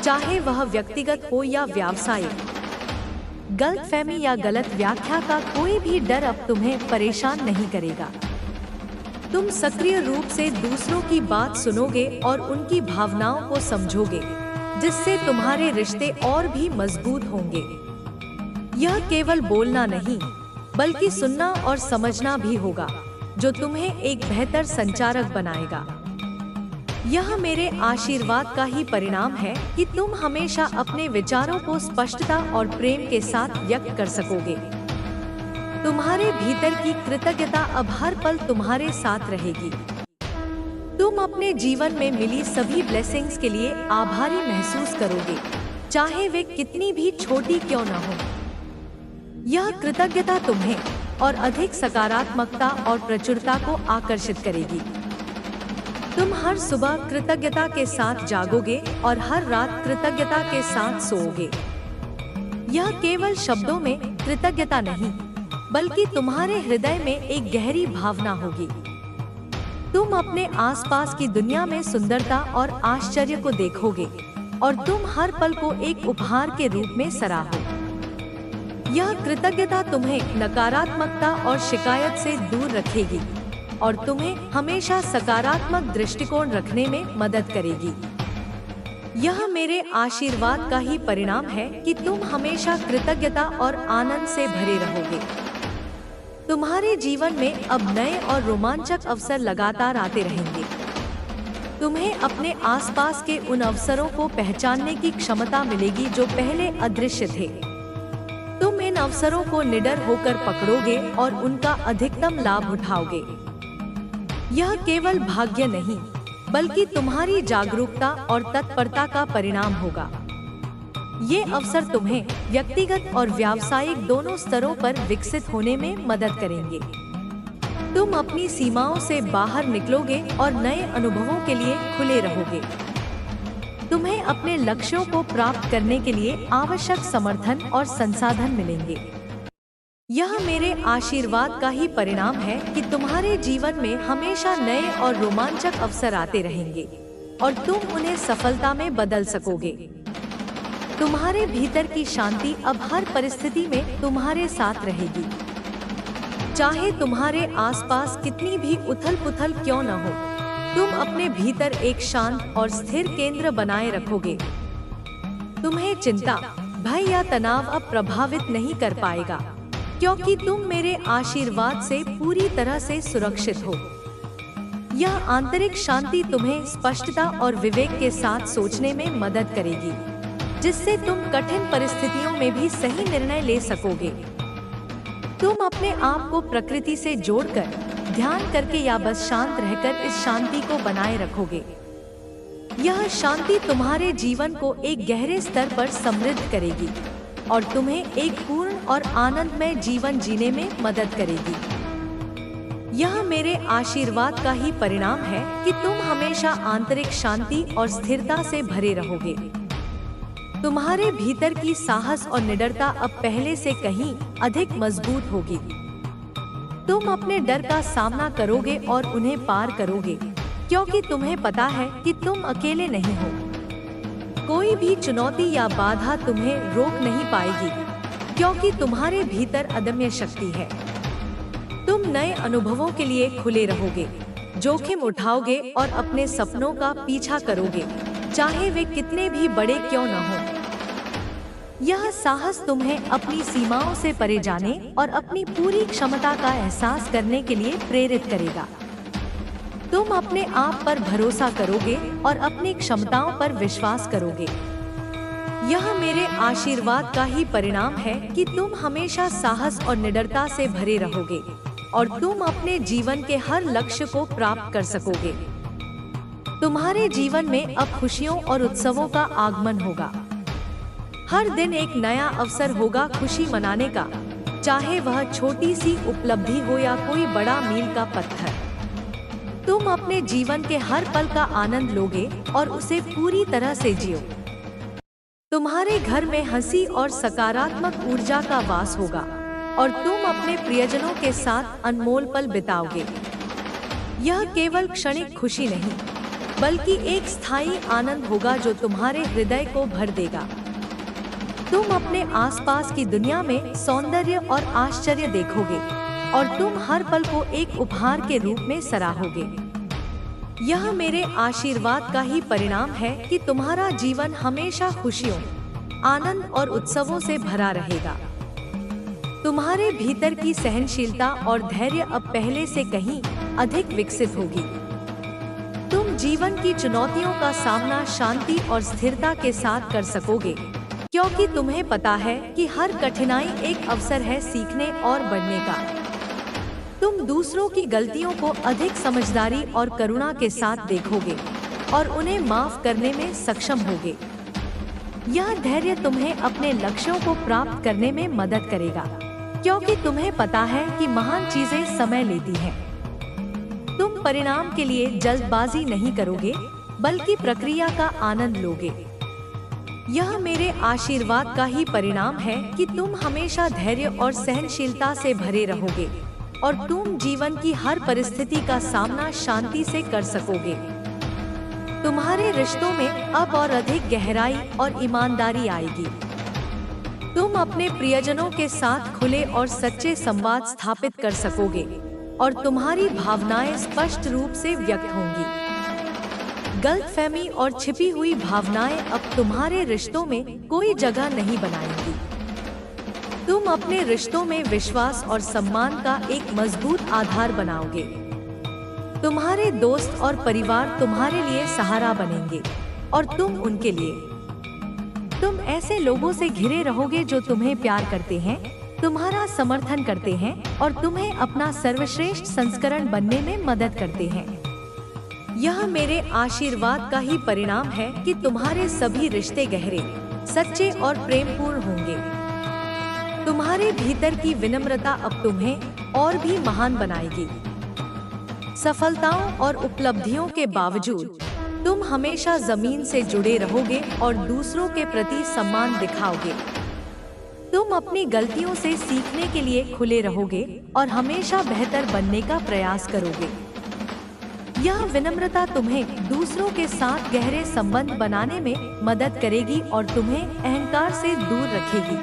चाहे वह व्यक्तिगत हो या व्यावसायिक। गलतफहमी या गलत व्याख्या का कोई भी डर अब तुम्हें परेशान नहीं करेगा। तुम सक्रिय रूप से दूसरों की बात सुनोगे और उनकी भावनाओं को समझोगे, जिससे तुम्हारे रिश्ते और भी मजबूत होंगे। यह केवल बोलना नहीं, बल्कि सुनना और समझना भी होगा, जो तुम्हें एक बेहतर संचारक बनाएगा। यह मेरे आशीर्वाद का ही परिणाम है कि तुम हमेशा अपने विचारों को स्पष्टता और प्रेम के साथ व्यक्त कर सकोगे। तुम्हारे भीतर की कृतज्ञता अब हर पल तुम्हारे साथ रहेगी। तुम अपने जीवन में मिली सभी ब्लेसिंग्स के लिए आभारी महसूस करोगे, चाहे वे कितनी भी छोटी क्यों न हो। यह कृतज्ञता तुम्हें और अधिक सकारात्मकता और प्रचुरता को आकर्षित करेगी। तुम हर सुबह कृतज्ञता के साथ जागोगे और हर रात कृतज्ञता के साथ सोओगे। यह केवल शब्दों में कृतज्ञता नहीं, बल्कि तुम्हारे हृदय में एक गहरी भावना होगी। तुम अपने आसपास की दुनिया में सुंदरता और आश्चर्य को देखोगे और तुम हर पल को एक उपहार के रूप में सराहो। यह कृतज्ञता तुम्हें नकारात्मकता और शिकायत से दूर रखेगी और तुम्हें हमेशा सकारात्मक दृष्टिकोण रखने में मदद करेगी। यह मेरे आशीर्वाद का ही परिणाम है कि तुम हमेशा कृतज्ञता और आनंद से भरे रहोगे। तुम्हारे जीवन में अब नए और रोमांचक अवसर लगातार आते रहेंगे। तुम्हें अपने आसपास के उन अवसरों को पहचानने की क्षमता मिलेगी जो पहले अदृश्य थे। तुम इन अवसरों को निडर होकर पकड़ोगे और उनका अधिकतम लाभ उठाओगे। यह केवल भाग्य नहीं, बल्कि तुम्हारी जागरूकता और तत्परता का परिणाम होगा। ये अवसर तुम्हें व्यक्तिगत और व्यावसायिक दोनों स्तरों पर विकसित होने में मदद करेंगे। तुम अपनी सीमाओं से बाहर निकलोगे और नए अनुभवों के लिए खुले रहोगे। तुम्हें अपने लक्ष्यों को प्राप्त करने के लिए आवश्यक समर्थन और संसाधन मिलेंगे। यह मेरे आशीर्वाद का ही परिणाम है कि तुम्हारे जीवन में हमेशा नए और रोमांचक अवसर आते रहेंगे और तुम उन्हें सफलता में बदल सकोगे। तुम्हारे भीतर की शांति अब हर परिस्थिति में तुम्हारे साथ रहेगी। चाहे तुम्हारे आसपास कितनी भी उथल-पुथल क्यों न हो, तुम अपने भीतर एक शांत और स्थिर केंद्र बनाए रखोगे। तुम्हें चिंता, भय या तनाव अब प्रभावित नहीं कर पाएगा, क्योंकि तुम मेरे आशीर्वाद से पूरी तरह से सुरक्षित हो। यह आंतरिक शांति तुम्हें स्पष्टता और विवेक के साथ सोचने में मदद करेगी, जिससे तुम कठिन परिस्थितियों में भी सही निर्णय ले सकोगे। तुम अपने आप को प्रकृति से जोड़कर, ध्यान करके या बस शांत रहकर इस शांति को बनाए रखोगे। यह शांति तुम्हारे जीवन को एक गहरे स्तर पर समृद्ध करेगी और तुम्हें एक पूर्ण और आनंदमय जीवन जीने में मदद करेगी। यह मेरे आशीर्वाद का ही परिणाम है कि तुम हमेशा आंतरिक शांति और स्थिरता से भरे रहोगे। तुम्हारे भीतर की साहस और निडरता अब पहले से कहीं अधिक मजबूत होगी। तुम अपने डर का सामना करोगे और उन्हें पार करोगे, क्योंकि तुम्हें पता है कि तुम अकेले नहीं हो। कोई भी चुनौती या बाधा तुम्हें रोक नहीं पाएगी, क्योंकि तुम्हारे भीतर अदम्य शक्ति है। तुम नए अनुभवों के लिए खुले रहोगे, जोखिम उठाओगे और अपने सपनों का पीछा करोगे, चाहे वे कितने भी बड़े क्यों न हों। यह साहस तुम्हें अपनी सीमाओं से परे जाने और अपनी पूरी क्षमता का एहसास करने के लिए प्रेरित करेगा। तुम अपने आप पर भरोसा करोगे और अपनी क्षमताओं पर विश्वास करोगे। यह मेरे आशीर्वाद का ही परिणाम है कि तुम हमेशा साहस और निडरता से भरे रहोगे और तुम अपने जीवन के हर लक्ष्य को प्राप्त कर सकोगे। तुम्हारे जीवन में अब खुशियों और उत्सवों का आगमन होगा। हर दिन एक नया अवसर होगा खुशी मनाने का, चाहे वह छोटी सी उपलब्धि हो या कोई बड़ा मील का पत्थर। तुम अपने जीवन के हर पल का आनंद लोगे और उसे पूरी तरह से जियो। तुम्हारे घर में हंसी और सकारात्मक ऊर्जा का वास होगा और तुम अपने प्रियजनों के साथ अनमोल पल बिताओगे। यह केवल क्षणिक खुशी नहीं, बल्कि एक स्थायी आनंद होगा जो तुम्हारे हृदय को भर देगा। तुम अपने आसपास की दुनिया में सौंदर्य और आश्चर्य देखोगे और तुम हर पल को एक उपहार के रूप में सराहोगे। यह मेरे आशीर्वाद का ही परिणाम है कि तुम्हारा जीवन हमेशा खुशियों, आनंद और उत्सवों से भरा रहेगा। तुम्हारे भीतर की सहनशीलता और धैर्य अब पहले से कहीं अधिक विकसित होगी। तुम जीवन की चुनौतियों का सामना शांति और स्थिरता के साथ कर सकोगे, क्योंकि तुम्हें पता है कि हर कठिनाई एक अवसर है सीखने और बढ़ने का। तुम दूसरों की गलतियों को अधिक समझदारी और करुणा के साथ देखोगे और उन्हें माफ करने में सक्षम होगे। यह धैर्य तुम्हें अपने लक्ष्यों को प्राप्त करने में मदद करेगा, क्योंकि तुम्हें पता है कि महान चीजें समय लेती हैं। तुम परिणाम के लिए जल्दबाजी नहीं करोगे, बल्कि प्रक्रिया का आनंद लोगे। यह मेरे आशीर्वाद का ही परिणाम है कि तुम हमेशा धैर्य और सहनशीलता से भरे रहोगे और तुम जीवन की हर परिस्थिति का सामना शांति से कर सकोगे। तुम्हारे रिश्तों में अब और अधिक गहराई और ईमानदारी आएगी। तुम अपने प्रियजनों के साथ खुले और सच्चे संवाद स्थापित कर सकोगे और तुम्हारी भावनाएं स्पष्ट रूप से व्यक्त होंगी। गलतफहमी और छिपी हुई भावनाएं अब तुम्हारे रिश्तों में कोई जगह नहीं बनाएंगी। तुम अपने रिश्तों में विश्वास और सम्मान का एक मजबूत आधार बनाओगे। तुम्हारे दोस्त और परिवार तुम्हारे लिए सहारा बनेंगे और तुम उनके लिए। तुम ऐसे लोगों से घिरे रहोगे जो तुम्हें प्यार करते हैं, तुम्हारा समर्थन करते हैं और तुम्हें अपना सर्वश्रेष्ठ संस्करण बनने में मदद करते हैं। यह मेरे आशीर्वाद का ही परिणाम है कि तुम्हारे सभी रिश्ते गहरे, सच्चे और प्रेमपूर्ण होंगे। तुम्हारे भीतर की विनम्रता अब तुम्हें और भी महान बनाएगी। सफलताओं और उपलब्धियों के बावजूद तुम हमेशा जमीन से जुड़े रहोगे और दूसरों के प्रति सम्मान दिखाओगे। तुम अपनी गलतियों से सीखने के लिए खुले रहोगे और हमेशा बेहतर बनने का प्रयास करोगे। यह विनम्रता तुम्हें दूसरों के साथ गहरे संबंध बनाने में मदद करेगी और तुम्हें अहंकार से दूर रखेगी।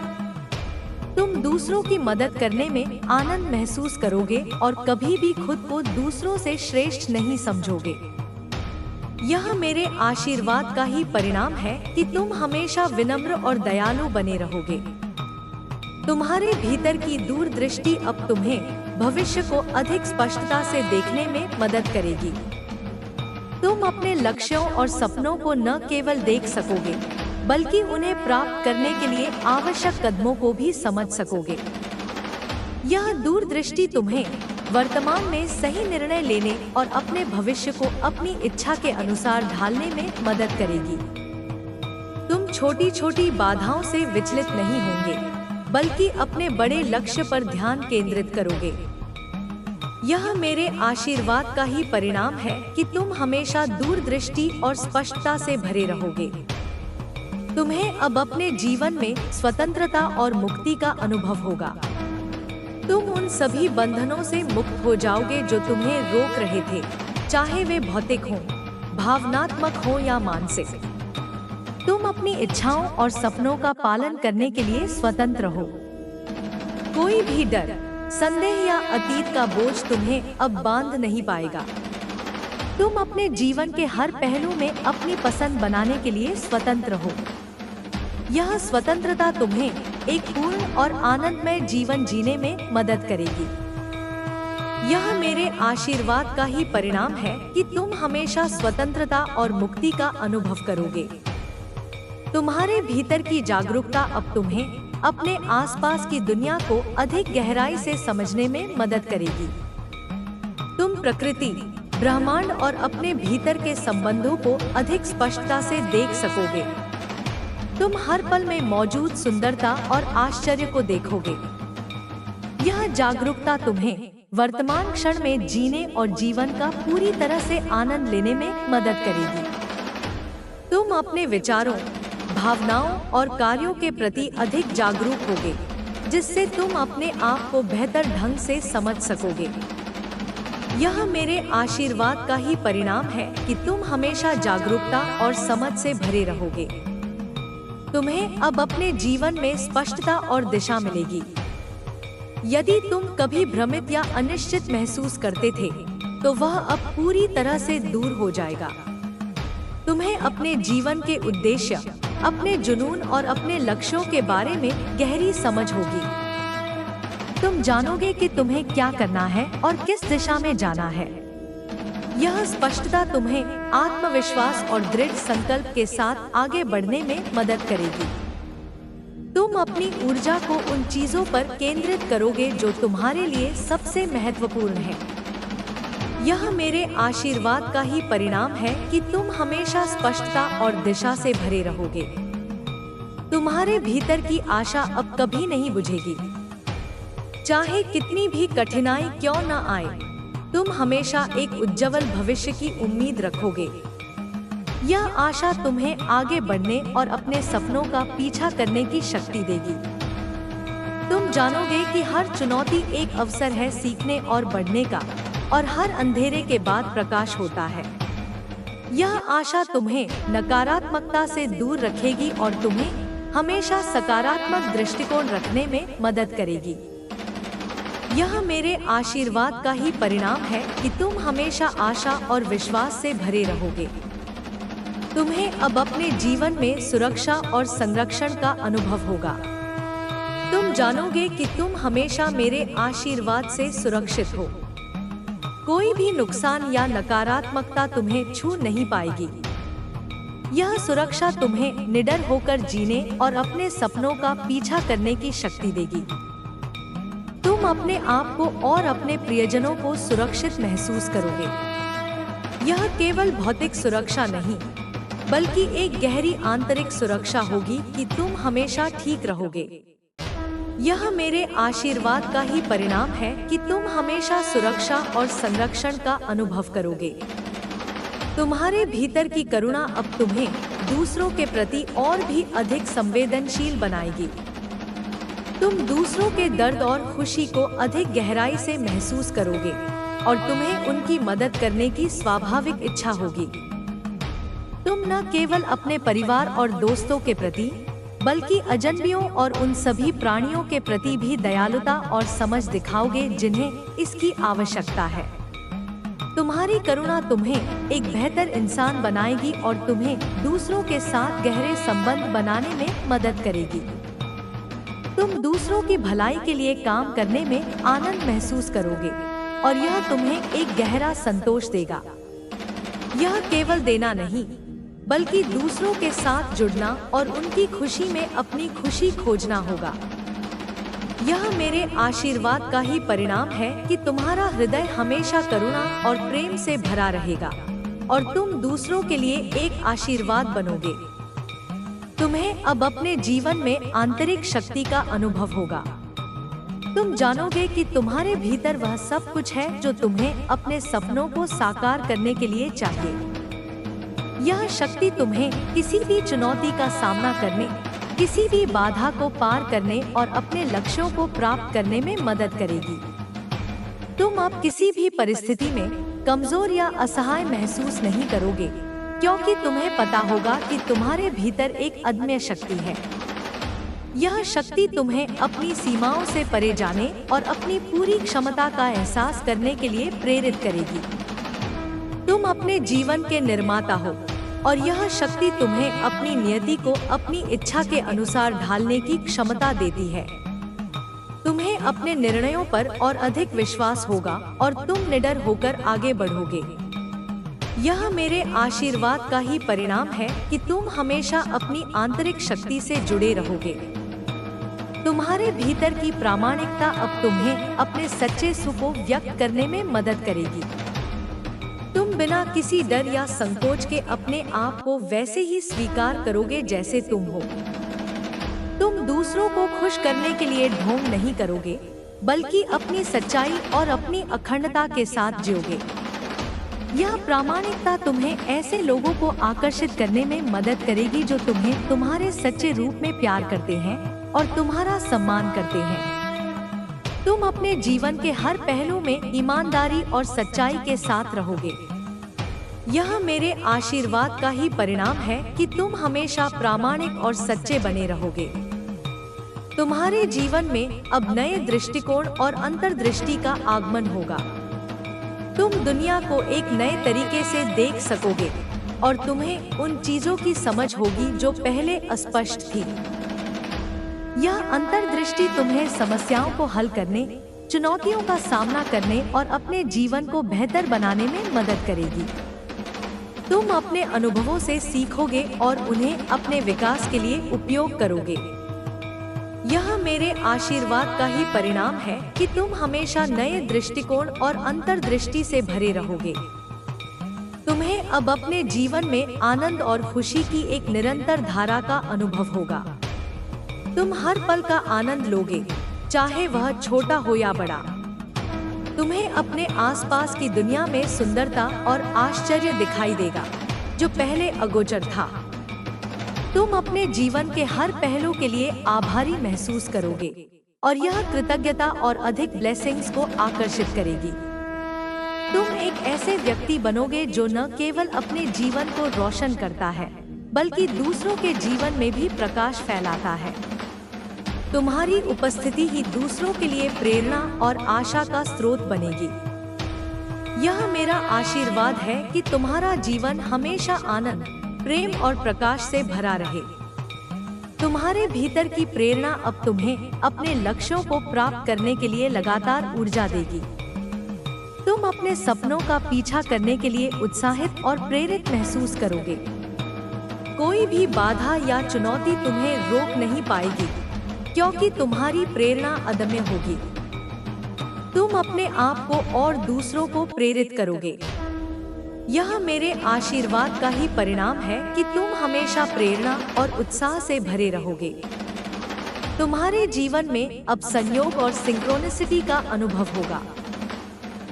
तुम दूसरों की मदद करने में आनंद महसूस करोगे और कभी भी खुद को दूसरों से श्रेष्ठ नहीं समझोगे। यह मेरे आशीर्वाद का ही परिणाम है कि तुम हमेशा विनम्र और दयालु बने रहोगे। तुम्हारे भीतर की दूरदृष्टि अब तुम्हें भविष्य को अधिक स्पष्टता से देखने में मदद करेगी। तुम अपने लक्ष्यों और सपनों को न केवल देख सकोगे, बल्कि उन्हें प्राप्त करने के लिए आवश्यक कदमों को भी समझ सकोगे। यह दूरदृष्टि तुम्हें वर्तमान में सही निर्णय लेने और अपने भविष्य को अपनी इच्छा के अनुसार ढालने में मदद करेगी। तुम छोटी छोटी बाधाओं से विचलित नहीं होंगे, बल्कि अपने बड़े लक्ष्य पर ध्यान केंद्रित करोगे। यह मेरे आशीर्वाद का ही परिणाम है कि तुम हमेशा दूरदृष्टि और स्पष्टता से भरे रहोगे। तुम्हें अब अपने जीवन में स्वतंत्रता और मुक्ति का अनुभव होगा। तुम उन सभी बंधनों से मुक्त हो जाओगे जो तुम्हें रोक रहे थे, चाहे वे भौतिक हों, भावनात्मक हों या मानसिक। तुम अपनी इच्छाओं और सपनों का पालन करने के लिए स्वतंत्र हो। कोई भी डर, संदेह या अतीत का बोझ तुम्हें अब बांध नहीं पाएगा। तुम अपने जीवन के हर पहलू में अपनी पसंद बनाने के लिए स्वतंत्र हो। यह स्वतंत्रता तुम्हें एक पूर्ण और आनंदमय जीवन जीने में मदद करेगी। यह मेरे आशीर्वाद का ही परिणाम है कि तुम हमेशा स्वतंत्रता और मुक्ति का अनुभव करोगे। तुम्हारे भीतर की जागरूकता अब तुम्हें अपने आसपास की दुनिया को अधिक गहराई से समझने में मदद करेगी। तुम प्रकृति, ब्रह्मांड और अपने भीतर के संबंधों को अधिक स्पष्टता से देख सकोगे। तुम हर पल में मौजूद सुंदरता और आश्चर्य को देखोगे। यह जागरूकता तुम्हें वर्तमान क्षण में जीने और जीवन का पूरी तरह से आनंद लेने में मदद करेगी। तुम अपने विचारों, भावनाओं और कार्यों के प्रति अधिक जागरूक होगे, जिससे तुम अपने आप को बेहतर ढंग से समझ सकोगे। यह मेरे आशीर्वाद का ही परिणाम है कि तुम हमेशा जागरूकता और समझ से भरे रहोगे। तुम्हें अब अपने जीवन में स्पष्टता और दिशा मिलेगी। यदि तुम कभी भ्रमित या अनिश्चित महसूस करते थे, तो वह अब पूरी तरह से दूर हो जाएगा। तुम्हें अपने जीवन के उद्देश्य, अपने जुनून और अपने लक्ष्यों के बारे में गहरी समझ होगी। तुम जानोगे कि तुम्हें क्या करना है और किस दिशा में जाना है। यह स्पष्टता तुम्हें आत्मविश्वास और दृढ़ संकल्प के साथ आगे बढ़ने में मदद करेगी। तुम अपनी ऊर्जा को उन चीजों पर केंद्रित करोगे जो तुम्हारे लिए सबसे महत्वपूर्ण है। यह मेरे आशीर्वाद का ही परिणाम है कि तुम हमेशा स्पष्टता और दिशा से भरे रहोगे। तुम्हारे भीतर की आशा अब कभी नहीं बुझेगी। चाहे कितनी भी कठिनाई क्यों न आए, तुम हमेशा एक उज्जवल भविष्य की उम्मीद रखोगे। यह आशा तुम्हें आगे बढ़ने और अपने सपनों का पीछा करने की शक्ति देगी। तुम जानोगे कि हर चुनौती एक अवसर है सीखने और बढ़ने का, और हर अंधेरे के बाद प्रकाश होता है। यह आशा तुम्हें नकारात्मकता से दूर रखेगी और तुम्हें हमेशा सकारात्मक दृष्टिकोण रखने में मदद करेगी। यह मेरे आशीर्वाद का ही परिणाम है कि तुम हमेशा आशा और विश्वास से भरे रहोगे। तुम्हें अब अपने जीवन में सुरक्षा और संरक्षण का अनुभव होगा। तुम जानोगे कि तुम हमेशा मेरे आशीर्वाद से सुरक्षित हो। कोई भी नुकसान या नकारात्मकता तुम्हें छू नहीं पाएगी। यह सुरक्षा तुम्हें निडर होकर जीने और अपने सपनों का पीछा करने की शक्ति देगी। तुम अपने आप को और अपने प्रियजनों को सुरक्षित महसूस करोगे। यह केवल भौतिक सुरक्षा नहीं, बल्कि एक गहरी आंतरिक सुरक्षा होगी कि तुम हमेशा ठीक रहोगे। यह मेरे आशीर्वाद का ही परिणाम है कि तुम हमेशा सुरक्षा और संरक्षण का अनुभव करोगे। तुम्हारे भीतर की करुणा अब तुम्हें दूसरों के प्रति और भी अधिक संवेदनशील बनाएगी। तुम दूसरों के दर्द और खुशी को अधिक गहराई से महसूस करोगे और तुम्हें उनकी मदद करने की स्वाभाविक इच्छा होगी। तुम न केवल अपने परिवार और दोस्तों के प्रति, बल्कि अजनबियों और उन सभी प्राणियों के प्रति भी दयालुता और समझ दिखाओगे जिन्हें इसकी आवश्यकता है। तुम्हारी करुणा तुम्हें एक बेहतर इंसान बनाएगी और तुम्हें दूसरों के साथ गहरे संबंध बनाने में मदद करेगी। तुम दूसरों की भलाई के लिए काम करने में आनंद महसूस करोगे और यह तुम्हें एक गहरा संतोष देगा। यह केवल देना नहीं, बल्कि दूसरों के साथ जुड़ना और उनकी खुशी में अपनी खुशी खोजना होगा। यह मेरे आशीर्वाद का ही परिणाम है कि तुम्हारा हृदय हमेशा करुणा और प्रेम से भरा रहेगा और तुम दूसरों के लिए एक आशीर्वाद बनोगे। तुम्हें अब अपने जीवन में आंतरिक शक्ति का अनुभव होगा। तुम जानोगे कि तुम्हारे भीतर वह सब कुछ है जो तुम्हें अपने सपनों को साकार करने के लिए चाहिए। यह शक्ति तुम्हें किसी भी चुनौती का सामना करने, किसी भी बाधा को पार करने और अपने लक्ष्यों को प्राप्त करने में मदद करेगी। तुम अब किसी भी परिस्थिति में कमजोर या असहाय महसूस नहीं करोगे, क्योंकि तुम्हें पता होगा कि तुम्हारे भीतर एक अदम्य शक्ति है। यह शक्ति तुम्हें अपनी सीमाओं से परे जाने और अपनी पूरी क्षमता का एहसास करने के लिए प्रेरित करेगी। तुम अपने जीवन के निर्माता हो और यह शक्ति तुम्हें अपनी नियति को अपनी इच्छा के अनुसार ढालने की क्षमता देती है। तुम्हें अपने निर्णयों पर और अधिक विश्वास होगा और तुम निडर होकर आगे बढ़ोगे। यह मेरे आशीर्वाद का ही परिणाम है कि तुम हमेशा अपनी आंतरिक शक्ति से जुड़े रहोगे। तुम्हारे भीतर की प्रामाणिकता अब तुम्हें अपने सच्चे सुख को व्यक्त करने में मदद करेगी। तुम बिना किसी डर या संकोच के अपने आप को वैसे ही स्वीकार करोगे जैसे तुम हो। तुम दूसरों को खुश करने के लिए ढोंग नहीं करोगे, बल्कि अपनी सच्चाई और अपनी अखंडता के साथ जियोगे। यह प्रामाणिकता तुम्हें ऐसे लोगों को आकर्षित करने में मदद करेगी जो तुम्हें तुम्हारे सच्चे रूप में प्यार करते हैं और तुम्हारा सम्मान करते हैं। तुम अपने जीवन के हर पहलू में ईमानदारी और सच्चाई के साथ रहोगे। यह मेरे आशीर्वाद का ही परिणाम है कि तुम हमेशा प्रामाणिक और सच्चे बने रहोगे। तुम्हारे जीवन में अब नए दृष्टिकोण और अंतर्दृष्टि का आगमन होगा। तुम दुनिया को एक नए तरीके से देख सकोगे और तुम्हें उन चीजों की समझ होगी जो पहले अस्पष्ट थी। यह अंतर्दृष्टि तुम्हें समस्याओं को हल करने, चुनौतियों का सामना करने और अपने जीवन को बेहतर बनाने में मदद करेगी। तुम अपने अनुभवों से सीखोगे और उन्हें अपने विकास के लिए उपयोग करोगे। यह मेरे आशीर्वाद का ही परिणाम है कि तुम हमेशा नए दृष्टिकोण और अंतर्दृष्टि से भरे रहोगे। तुम्हें अब अपने जीवन में आनंद और खुशी की एक निरंतर धारा का अनुभव होगा। तुम हर पल का आनंद लोगे, चाहे वह छोटा हो या बड़ा। तुम्हें अपने आसपास की दुनिया में सुंदरता और आश्चर्य दिखाई देगा जो पहले अगोचर था। तुम अपने जीवन के हर पहलू के लिए आभारी महसूस करोगे और यह कृतज्ञता और अधिक ब्लेसिंग्स को आकर्षित करेगी। तुम एक ऐसे व्यक्ति बनोगे जो न केवल अपने जीवन को रोशन करता है बल्कि दूसरों के जीवन में भी प्रकाश फैलाता है। तुम्हारी उपस्थिति ही दूसरों के लिए प्रेरणा और आशा का स्रोत बनेगी। यह मेरा आशीर्वाद है कि तुम्हारा जीवन हमेशा आनंद, प्रेम और प्रकाश से भरा रहे। तुम्हारे भीतर की प्रेरणा अब तुम्हें अपने लक्ष्यों को प्राप्त करने के लिए लगातार ऊर्जा देगी। तुम अपने सपनों का पीछा करने के लिए उत्साहित और प्रेरित महसूस करोगे। कोई भी बाधा या चुनौती तुम्हें रोक नहीं पाएगी क्योंकि तुम्हारी प्रेरणा अदम्य होगी। तुम अपने आप को और दूसरों को प्रेरित करोगे। यह मेरे आशीर्वाद का ही परिणाम है कि तुम हमेशा प्रेरणा और उत्साह से भरे रहोगे। तुम्हारे जीवन में अब संयोग और सिंक्रोनिसिटी का अनुभव होगा।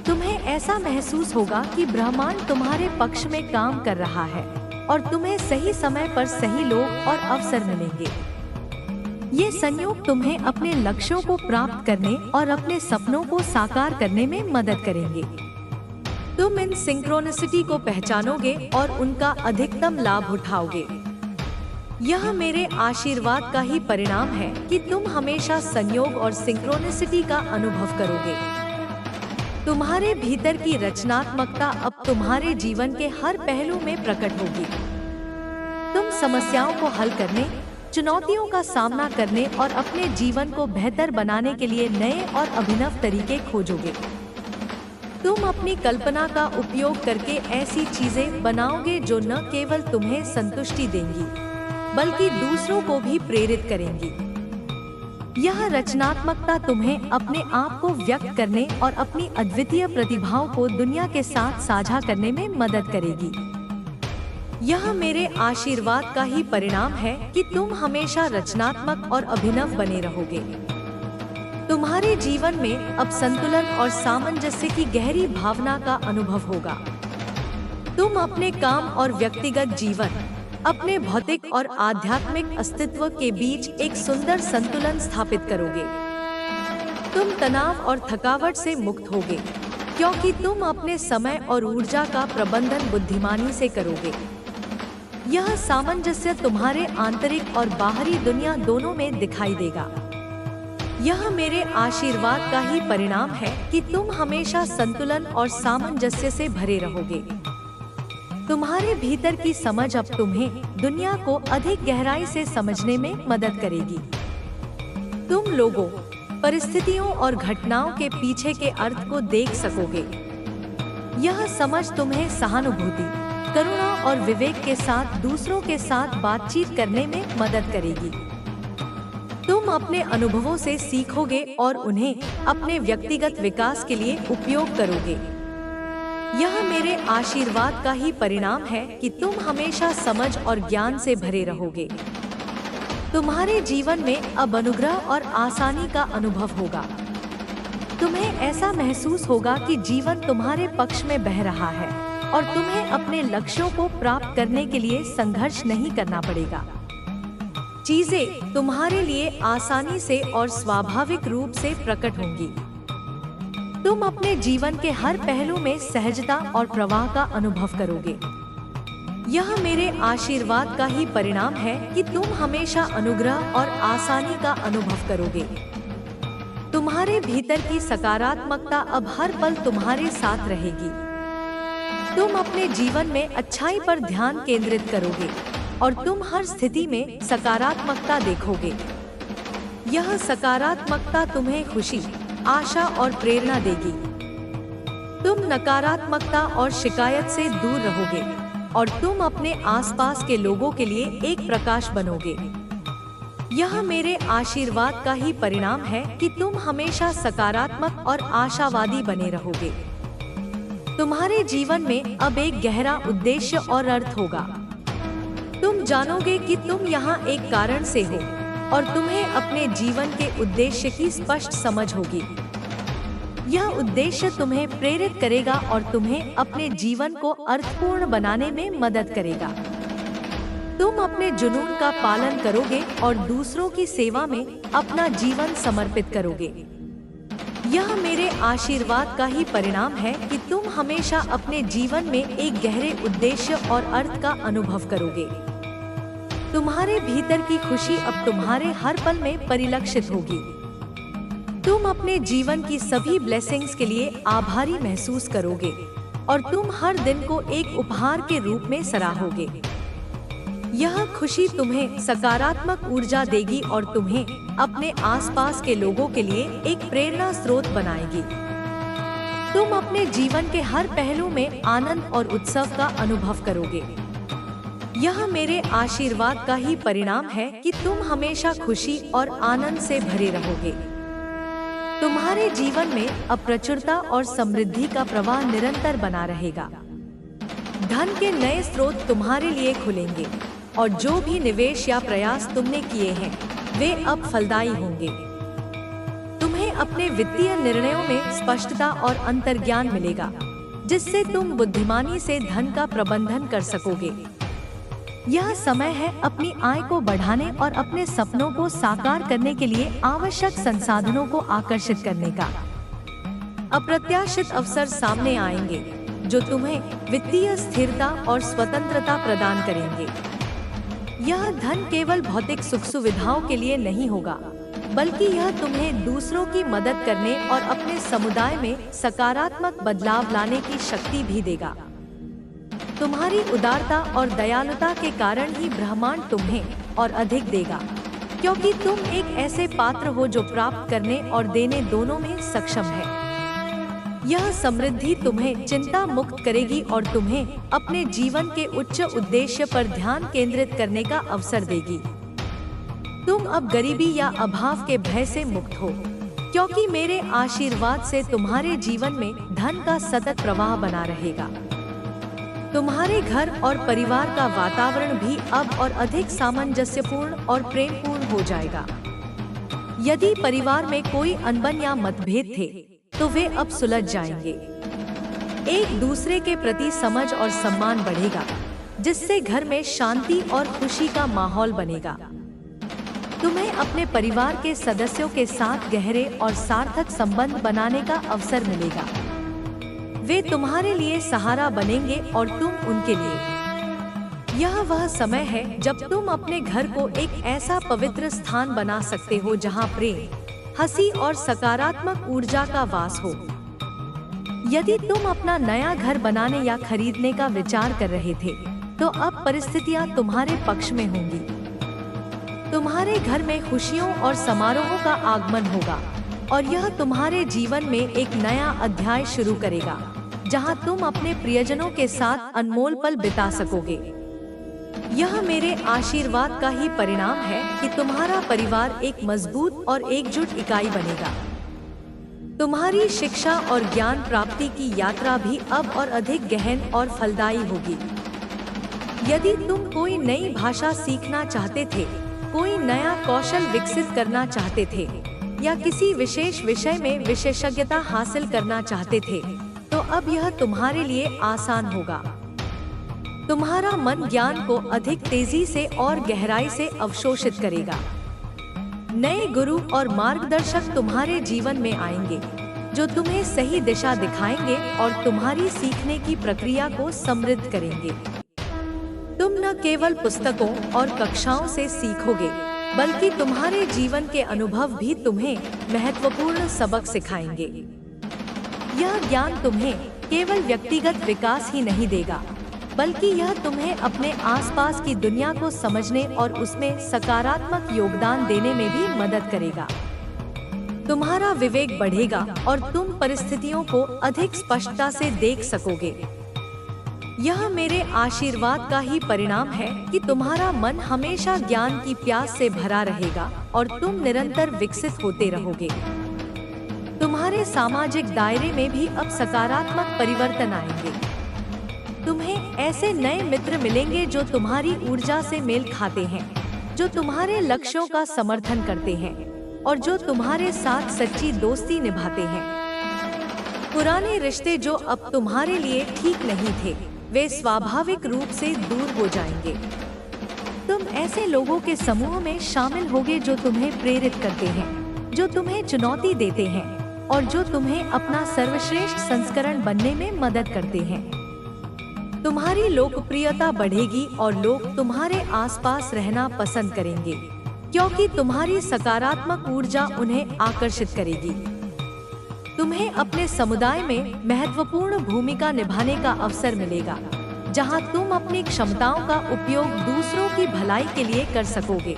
तुम्हें ऐसा महसूस होगा कि ब्रह्मांड तुम्हारे पक्ष में काम कर रहा है और तुम्हें सही समय पर सही लोग और अवसर मिलेंगे। ये संयोग तुम्हें अपने लक्ष्यों को प्राप्त करने और अपने सपनों को साकार करने में मदद करेंगे। तुम इन सिंक्रोनिसिटी को पहचानोगे और उनका अधिकतम लाभ उठाओगे। यह मेरे आशीर्वाद का ही परिणाम है कि तुम हमेशा संयोग और सिंक्रोनिसिटी का अनुभव करोगे। तुम्हारे भीतर की रचनात्मकता अब तुम्हारे जीवन के हर पहलू में प्रकट होगी। तुम समस्याओं को हल करने, चुनौतियों का सामना करने और अपने जीवन को बेहतर बनाने के लिए नए और अभिनव तरीके खोजोगे। तुम अपनी कल्पना का उपयोग करके ऐसी चीजें बनाओगे जो न केवल तुम्हें संतुष्टि देंगी बल्कि दूसरों को भी प्रेरित करेंगी। यह रचनात्मकता तुम्हें अपने आप को व्यक्त करने और अपनी अद्वितीय प्रतिभाओं को दुनिया के साथ साझा करने में मदद करेगी। यह मेरे आशीर्वाद का ही परिणाम है कि तुम हमेशा रचनात्मक और अभिनव बने रहोगे। तुम्हारे जीवन में अब संतुलन और सामंजस्य की गहरी भावना का अनुभव होगा। तुम अपने काम और व्यक्तिगत जीवन, अपने भौतिक और आध्यात्मिक अस्तित्व के बीच एक सुंदर संतुलन स्थापित करोगे। तुम तनाव और थकावट से मुक्त होगे क्योंकि तुम अपने समय और ऊर्जा का प्रबंधन बुद्धिमानी से करोगे। यह सामंजस्य तुम्हारे आंतरिक और बाहरी दुनिया दोनों में दिखाई देगा। यह मेरे आशीर्वाद का ही परिणाम है कि तुम हमेशा संतुलन और सामंजस्य से भरे रहोगे। तुम्हारे भीतर की समझ अब तुम्हें दुनिया को अधिक गहराई से समझने में मदद करेगी। तुम लोगों, परिस्थितियों और घटनाओं के पीछे के अर्थ को देख सकोगे। यह समझ तुम्हें सहानुभूति, करुणा और विवेक के साथ दूसरों के साथ बातचीत करने में मदद करेगी। तुम अपने अनुभवों से सीखोगे और उन्हें अपने व्यक्तिगत विकास के लिए उपयोग करोगे। यह मेरे आशीर्वाद का ही परिणाम है कि तुम हमेशा समझ और ज्ञान से भरे रहोगे। तुम्हारे जीवन में अब अनुग्रह और आसानी का अनुभव होगा। तुम्हें ऐसा महसूस होगा कि जीवन तुम्हारे पक्ष में बह रहा है और तुम्हें अपने लक्ष्यों को प्राप्त करने के लिए संघर्ष नहीं करना पड़ेगा। चीजें तुम्हारे लिए आसानी से और स्वाभाविक रूप से प्रकट होंगी। तुम अपने जीवन के हर पहलू में सहजता और प्रवाह का अनुभव करोगे। यह मेरे आशीर्वाद का ही परिणाम है कि तुम हमेशा अनुग्रह और आसानी का अनुभव करोगे। तुम्हारे भीतर की सकारात्मकता अब हर पल तुम्हारे साथ रहेगी। तुम अपने जीवन में अच्छाई पर ध्यान केंद्रित करोगे और तुम हर स्थिति में सकारात्मकता देखोगे। यह सकारात्मकता तुम्हें खुशी, आशा और प्रेरणा देगी। तुम नकारात्मकता और शिकायत से दूर रहोगे और तुम अपने आसपास के लोगों के लिए एक प्रकाश बनोगे। यह मेरे आशीर्वाद का ही परिणाम है कि तुम हमेशा सकारात्मक और आशावादी बने रहोगे। तुम्हारे जीवन में अब एक गहरा उद्देश्य और अर्थ होगा। तुम जानोगे कि तुम यहाँ एक कारण से हो और तुम्हें अपने जीवन के उद्देश्य की स्पष्ट समझ होगी। यह उद्देश्य तुम्हें प्रेरित करेगा और तुम्हें अपने जीवन को अर्थपूर्ण बनाने में मदद करेगा। तुम अपने जुनून का पालन करोगे और दूसरों की सेवा में अपना जीवन समर्पित करोगे। यह मेरे आशीर्वाद का ही परिणाम है कि तुम हमेशा अपने जीवन में एक गहरे उद्देश्य और अर्थ का अनुभव करोगे। तुम्हारे भीतर की खुशी अब तुम्हारे हर पल में परिलक्षित होगी। तुम अपने जीवन की सभी ब्लेसिंग्स के लिए आभारी महसूस करोगे और तुम हर दिन को एक उपहार के रूप में सराहोगे। यह खुशी तुम्हें सकारात्मक ऊर्जा देगी और तुम्हें अपने आसपास के लोगों के लिए एक प्रेरणा स्रोत बनाएगी। तुम अपने जीवन के हर पहलू में आनंद और उत्सव का अनुभव करोगे। यह मेरे आशीर्वाद का ही परिणाम है कि तुम हमेशा खुशी और आनंद से भरे रहोगे। तुम्हारे जीवन में अप्रचुरता और समृद्धि का प्रवाह निरंतर बना रहेगा। धन के नए स्रोत तुम्हारे लिए खुलेंगे और जो भी निवेश या प्रयास तुमने किए हैं वे अब फलदायी होंगे। तुम्हें अपने वित्तीय निर्णयों में स्पष्टता और अंतर्ज्ञान मिलेगा, जिससे तुम बुद्धिमानी से धन का प्रबंधन कर सकोगे। यह समय है अपनी आय को बढ़ाने और अपने सपनों को साकार करने के लिए आवश्यक संसाधनों को आकर्षित करने का। अप्रत्याशित अवसर सामने आएंगे जो तुम्हें वित्तीय स्थिरता और स्वतंत्रता प्रदान करेंगे। यह धन केवल भौतिक सुख सुविधाओं के लिए नहीं होगा, बल्कि यह तुम्हें दूसरों की मदद करने और अपने समुदाय में सकारात्मक बदलाव लाने की शक्ति भी देगा। तुम्हारी उदारता और दयालुता के कारण ही ब्रह्मांड तुम्हें और अधिक देगा, क्योंकि तुम एक ऐसे पात्र हो जो प्राप्त करने और देने दोनों में सक्षम है। यह समृद्धि तुम्हें चिंता मुक्त करेगी और तुम्हें अपने जीवन के उच्च उद्देश्य पर ध्यान केंद्रित करने का अवसर देगी। तुम अब गरीबी या अभाव के भय से मुक्त हो, क्योंकि मेरे आशीर्वाद से तुम्हारे जीवन में धन का सतत प्रवाह बना रहेगा। तुम्हारे घर और परिवार का वातावरण भी अब और अधिक सामंजस्यपूर्ण और प्रेमपूर्ण हो जाएगा। यदि परिवार में कोई अनबन या मतभेद थे, तो वे अब सुलझ जाएंगे। एक दूसरे के प्रति समझ और सम्मान बढ़ेगा, जिससे घर में शांति और खुशी का माहौल बनेगा। तुम्हें अपने परिवार के सदस्यों के साथ गहरे और सार्थक संबंध बनाने का अवसर मिलेगा। वे तुम्हारे लिए सहारा बनेंगे और तुम उनके लिए। यह वह समय है जब तुम अपने घर को एक ऐसा पवित्र स्थान बना सकते हो जहां प्रेम, हंसी और सकारात्मक ऊर्जा का वास हो। यदि तुम अपना नया घर बनाने या खरीदने का विचार कर रहे थे, तो अब परिस्थितियां तुम्हारे पक्ष में होंगी। तुम्हारे घर में खुशियों और समारोहों का आगमन होगा और यह तुम्हारे जीवन में एक नया अध्याय शुरू करेगा, जहां तुम अपने प्रियजनों के साथ अनमोल पल बिता सकोगे। यह मेरे आशीर्वाद का ही परिणाम है कि तुम्हारा परिवार एक मजबूत और एकजुट इकाई बनेगा। तुम्हारी शिक्षा और ज्ञान प्राप्ति की यात्रा भी अब और अधिक गहन और फलदायी होगी। यदि तुम कोई नई भाषा सीखना चाहते थे, कोई नया कौशल विकसित करना चाहते थे या किसी विशेष विषय में विशेषज्ञता हासिल करना चाहते थे, तो अब यह तुम्हारे लिए आसान होगा। तुम्हारा मन ज्ञान को अधिक तेजी से और गहराई से अवशोषित करेगा। नए गुरु और मार्गदर्शक तुम्हारे जीवन में आएंगे, जो तुम्हें सही दिशा दिखाएंगे और तुम्हारी सीखने की प्रक्रिया को समृद्ध करेंगे। तुम न केवल पुस्तकों और कक्षाओं से सीखोगे, बल्कि तुम्हारे जीवन के अनुभव भी तुम्हें महत्वपूर्ण सबक सिखाएंगे। यह ज्ञान तुम्हें केवल व्यक्तिगत विकास ही नहीं देगा, बल्कि यह तुम्हें अपने आसपास की दुनिया को समझने और उसमें सकारात्मक योगदान देने में भी मदद करेगा। तुम्हारा विवेक बढ़ेगा और तुम परिस्थितियों को अधिक स्पष्टता से देख सकोगे। यह मेरे आशीर्वाद का ही परिणाम है कि तुम्हारा मन हमेशा ज्ञान की प्यास से भरा रहेगा और तुम निरंतर विकसित होते रहोगे। तुम्हारे सामाजिक दायरे में भी अब सकारात्मक परिवर्तन आएंगे। तुम्हें ऐसे नए मित्र मिलेंगे जो तुम्हारी ऊर्जा से मेल खाते हैं, जो तुम्हारे लक्ष्यों का समर्थन करते हैं और जो तुम्हारे साथ सच्ची दोस्ती निभाते हैं। पुराने रिश्ते जो अब तुम्हारे लिए ठीक नहीं थे, वे स्वाभाविक रूप से दूर हो जाएंगे। तुम ऐसे लोगों के समूह में शामिल होगे जो तुम्हें प्रेरित करते हैं, जो तुम्हें चुनौती देते हैं और जो तुम्हें अपना सर्वश्रेष्ठ संस्करण बनने में मदद करते हैं। तुम्हारी लोकप्रियता बढ़ेगी और लोग तुम्हारे आसपास रहना पसंद करेंगे, क्योंकि तुम्हारी सकारात्मक ऊर्जा उन्हें आकर्षित करेगी। तुम्हें अपने समुदाय में महत्वपूर्ण भूमिका निभाने का अवसर मिलेगा, जहां तुम अपनी क्षमताओं का उपयोग दूसरों की भलाई के लिए कर सकोगे।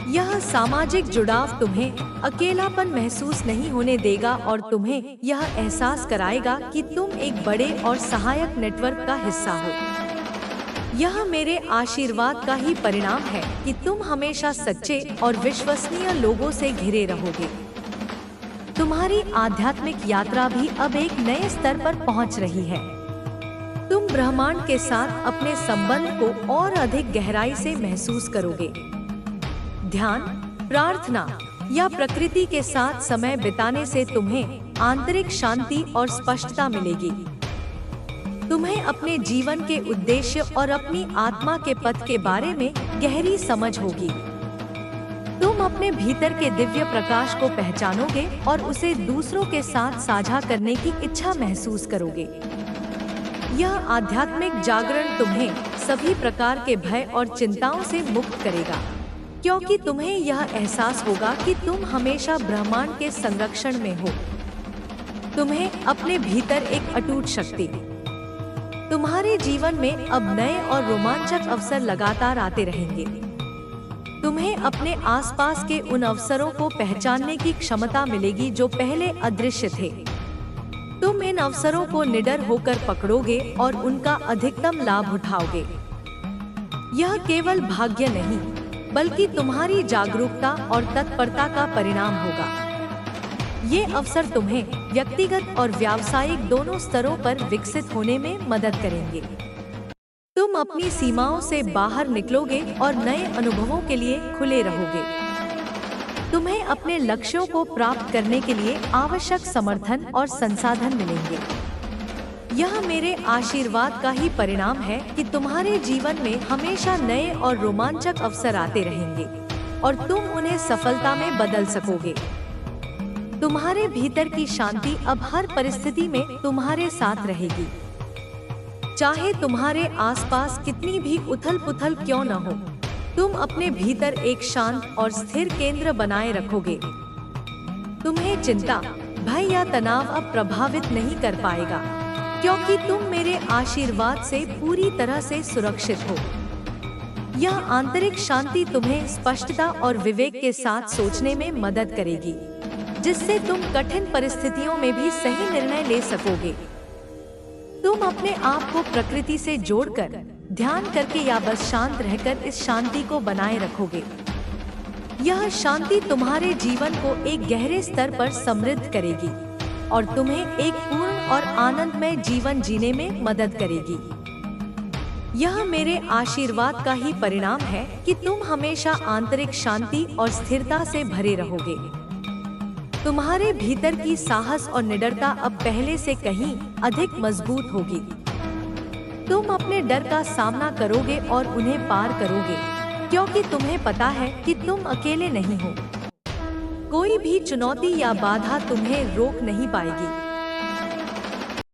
यह सामाजिक जुड़ाव तुम्हें अकेलापन महसूस नहीं होने देगा और तुम्हें यह एहसास कराएगा कि तुम एक बड़े और सहायक नेटवर्क का हिस्सा हो। यह मेरे आशीर्वाद का ही परिणाम है कि तुम हमेशा सच्चे और विश्वसनीय लोगों से घिरे रहोगे। तुम्हारी आध्यात्मिक यात्रा भी अब एक नए स्तर पर पहुंच रही है। तुम ब्रह्मांड के साथ अपने संबंध को और अधिक गहराई से महसूस करोगे। ध्यान, प्रार्थना या प्रकृति के साथ समय बिताने से तुम्हें आंतरिक शांति और स्पष्टता मिलेगी। तुम्हें अपने जीवन के उद्देश्य और अपनी आत्मा के पथ के बारे में गहरी समझ होगी। तुम अपने भीतर के दिव्य प्रकाश को पहचानोगे और उसे दूसरों के साथ साझा करने की इच्छा महसूस करोगे। यह आध्यात्मिक जागरण तुम्हें सभी प्रकार के भय और चिंताओं से मुक्त करेगा, क्योंकि तुम्हें यह एहसास होगा कि तुम हमेशा ब्रह्मांड के संरक्षण में हो। तुम्हें अपने भीतर एक अटूट शक्ति। तुम्हारे जीवन में अब नए और रोमांचक अवसर लगातार आते रहेंगे। तुम्हें अपने आसपास के उन अवसरों को पहचानने की क्षमता मिलेगी जो पहले अदृश्य थे। तुम इन अवसरों को निडर होकर पकड़ोगे और उनका अधिकतम लाभ उठाओगे। यह केवल भाग्य नहीं, बल्कि तुम्हारी जागरूकता और तत्परता का परिणाम होगा। ये अवसर तुम्हें व्यक्तिगत और व्यावसायिक दोनों स्तरों पर विकसित होने में मदद करेंगे। तुम अपनी सीमाओं से बाहर निकलोगे और नए अनुभवों के लिए खुले रहोगे। तुम्हें अपने लक्ष्यों को प्राप्त करने के लिए आवश्यक समर्थन और संसाधन मिलेंगे। यह मेरे आशीर्वाद का ही परिणाम है कि तुम्हारे जीवन में हमेशा नए और रोमांचक अवसर आते रहेंगे और तुम उन्हें सफलता में बदल सकोगे। तुम्हारे भीतर की शांति अब हर परिस्थिति में तुम्हारे साथ रहेगी। चाहे तुम्हारे आसपास कितनी भी उथल-पुथल क्यों न हो, तुम अपने भीतर एक शांत और स्थिर केंद्र बनाए रखोगे। तुम्हें चिंता, भय या तनाव अब प्रभावित नहीं कर पाएगा, क्योंकि तुम मेरे आशीर्वाद से पूरी तरह से सुरक्षित हो। यह आंतरिक शांति तुम्हें स्पष्टता और विवेक के साथ सोचने में मदद करेगी, जिससे तुम कठिन परिस्थितियों में भी सही निर्णय ले सकोगे। तुम अपने आप को प्रकृति से जोड़कर, ध्यान करके या बस शांत रहकर इस शांति को बनाए रखोगे। यह शांति तुम्हारे जीवन को एक गहरे स्तर पर समृद्ध करेगी और तुम्हें एक पूर्ण और आनंदमय जीवन जीने में मदद करेगी। यह मेरे आशीर्वाद का ही परिणाम है कि तुम हमेशा आंतरिक शांति और स्थिरता से भरे रहोगे। तुम्हारे भीतर की साहस और निडरता अब पहले से कहीं अधिक मजबूत होगी। तुम अपने डर का सामना करोगे और उन्हें पार करोगे, क्योंकि तुम्हें पता है कि तुम अकेले नहीं हो। कोई भी चुनौती या बाधा तुम्हें रोक नहीं पाएगी।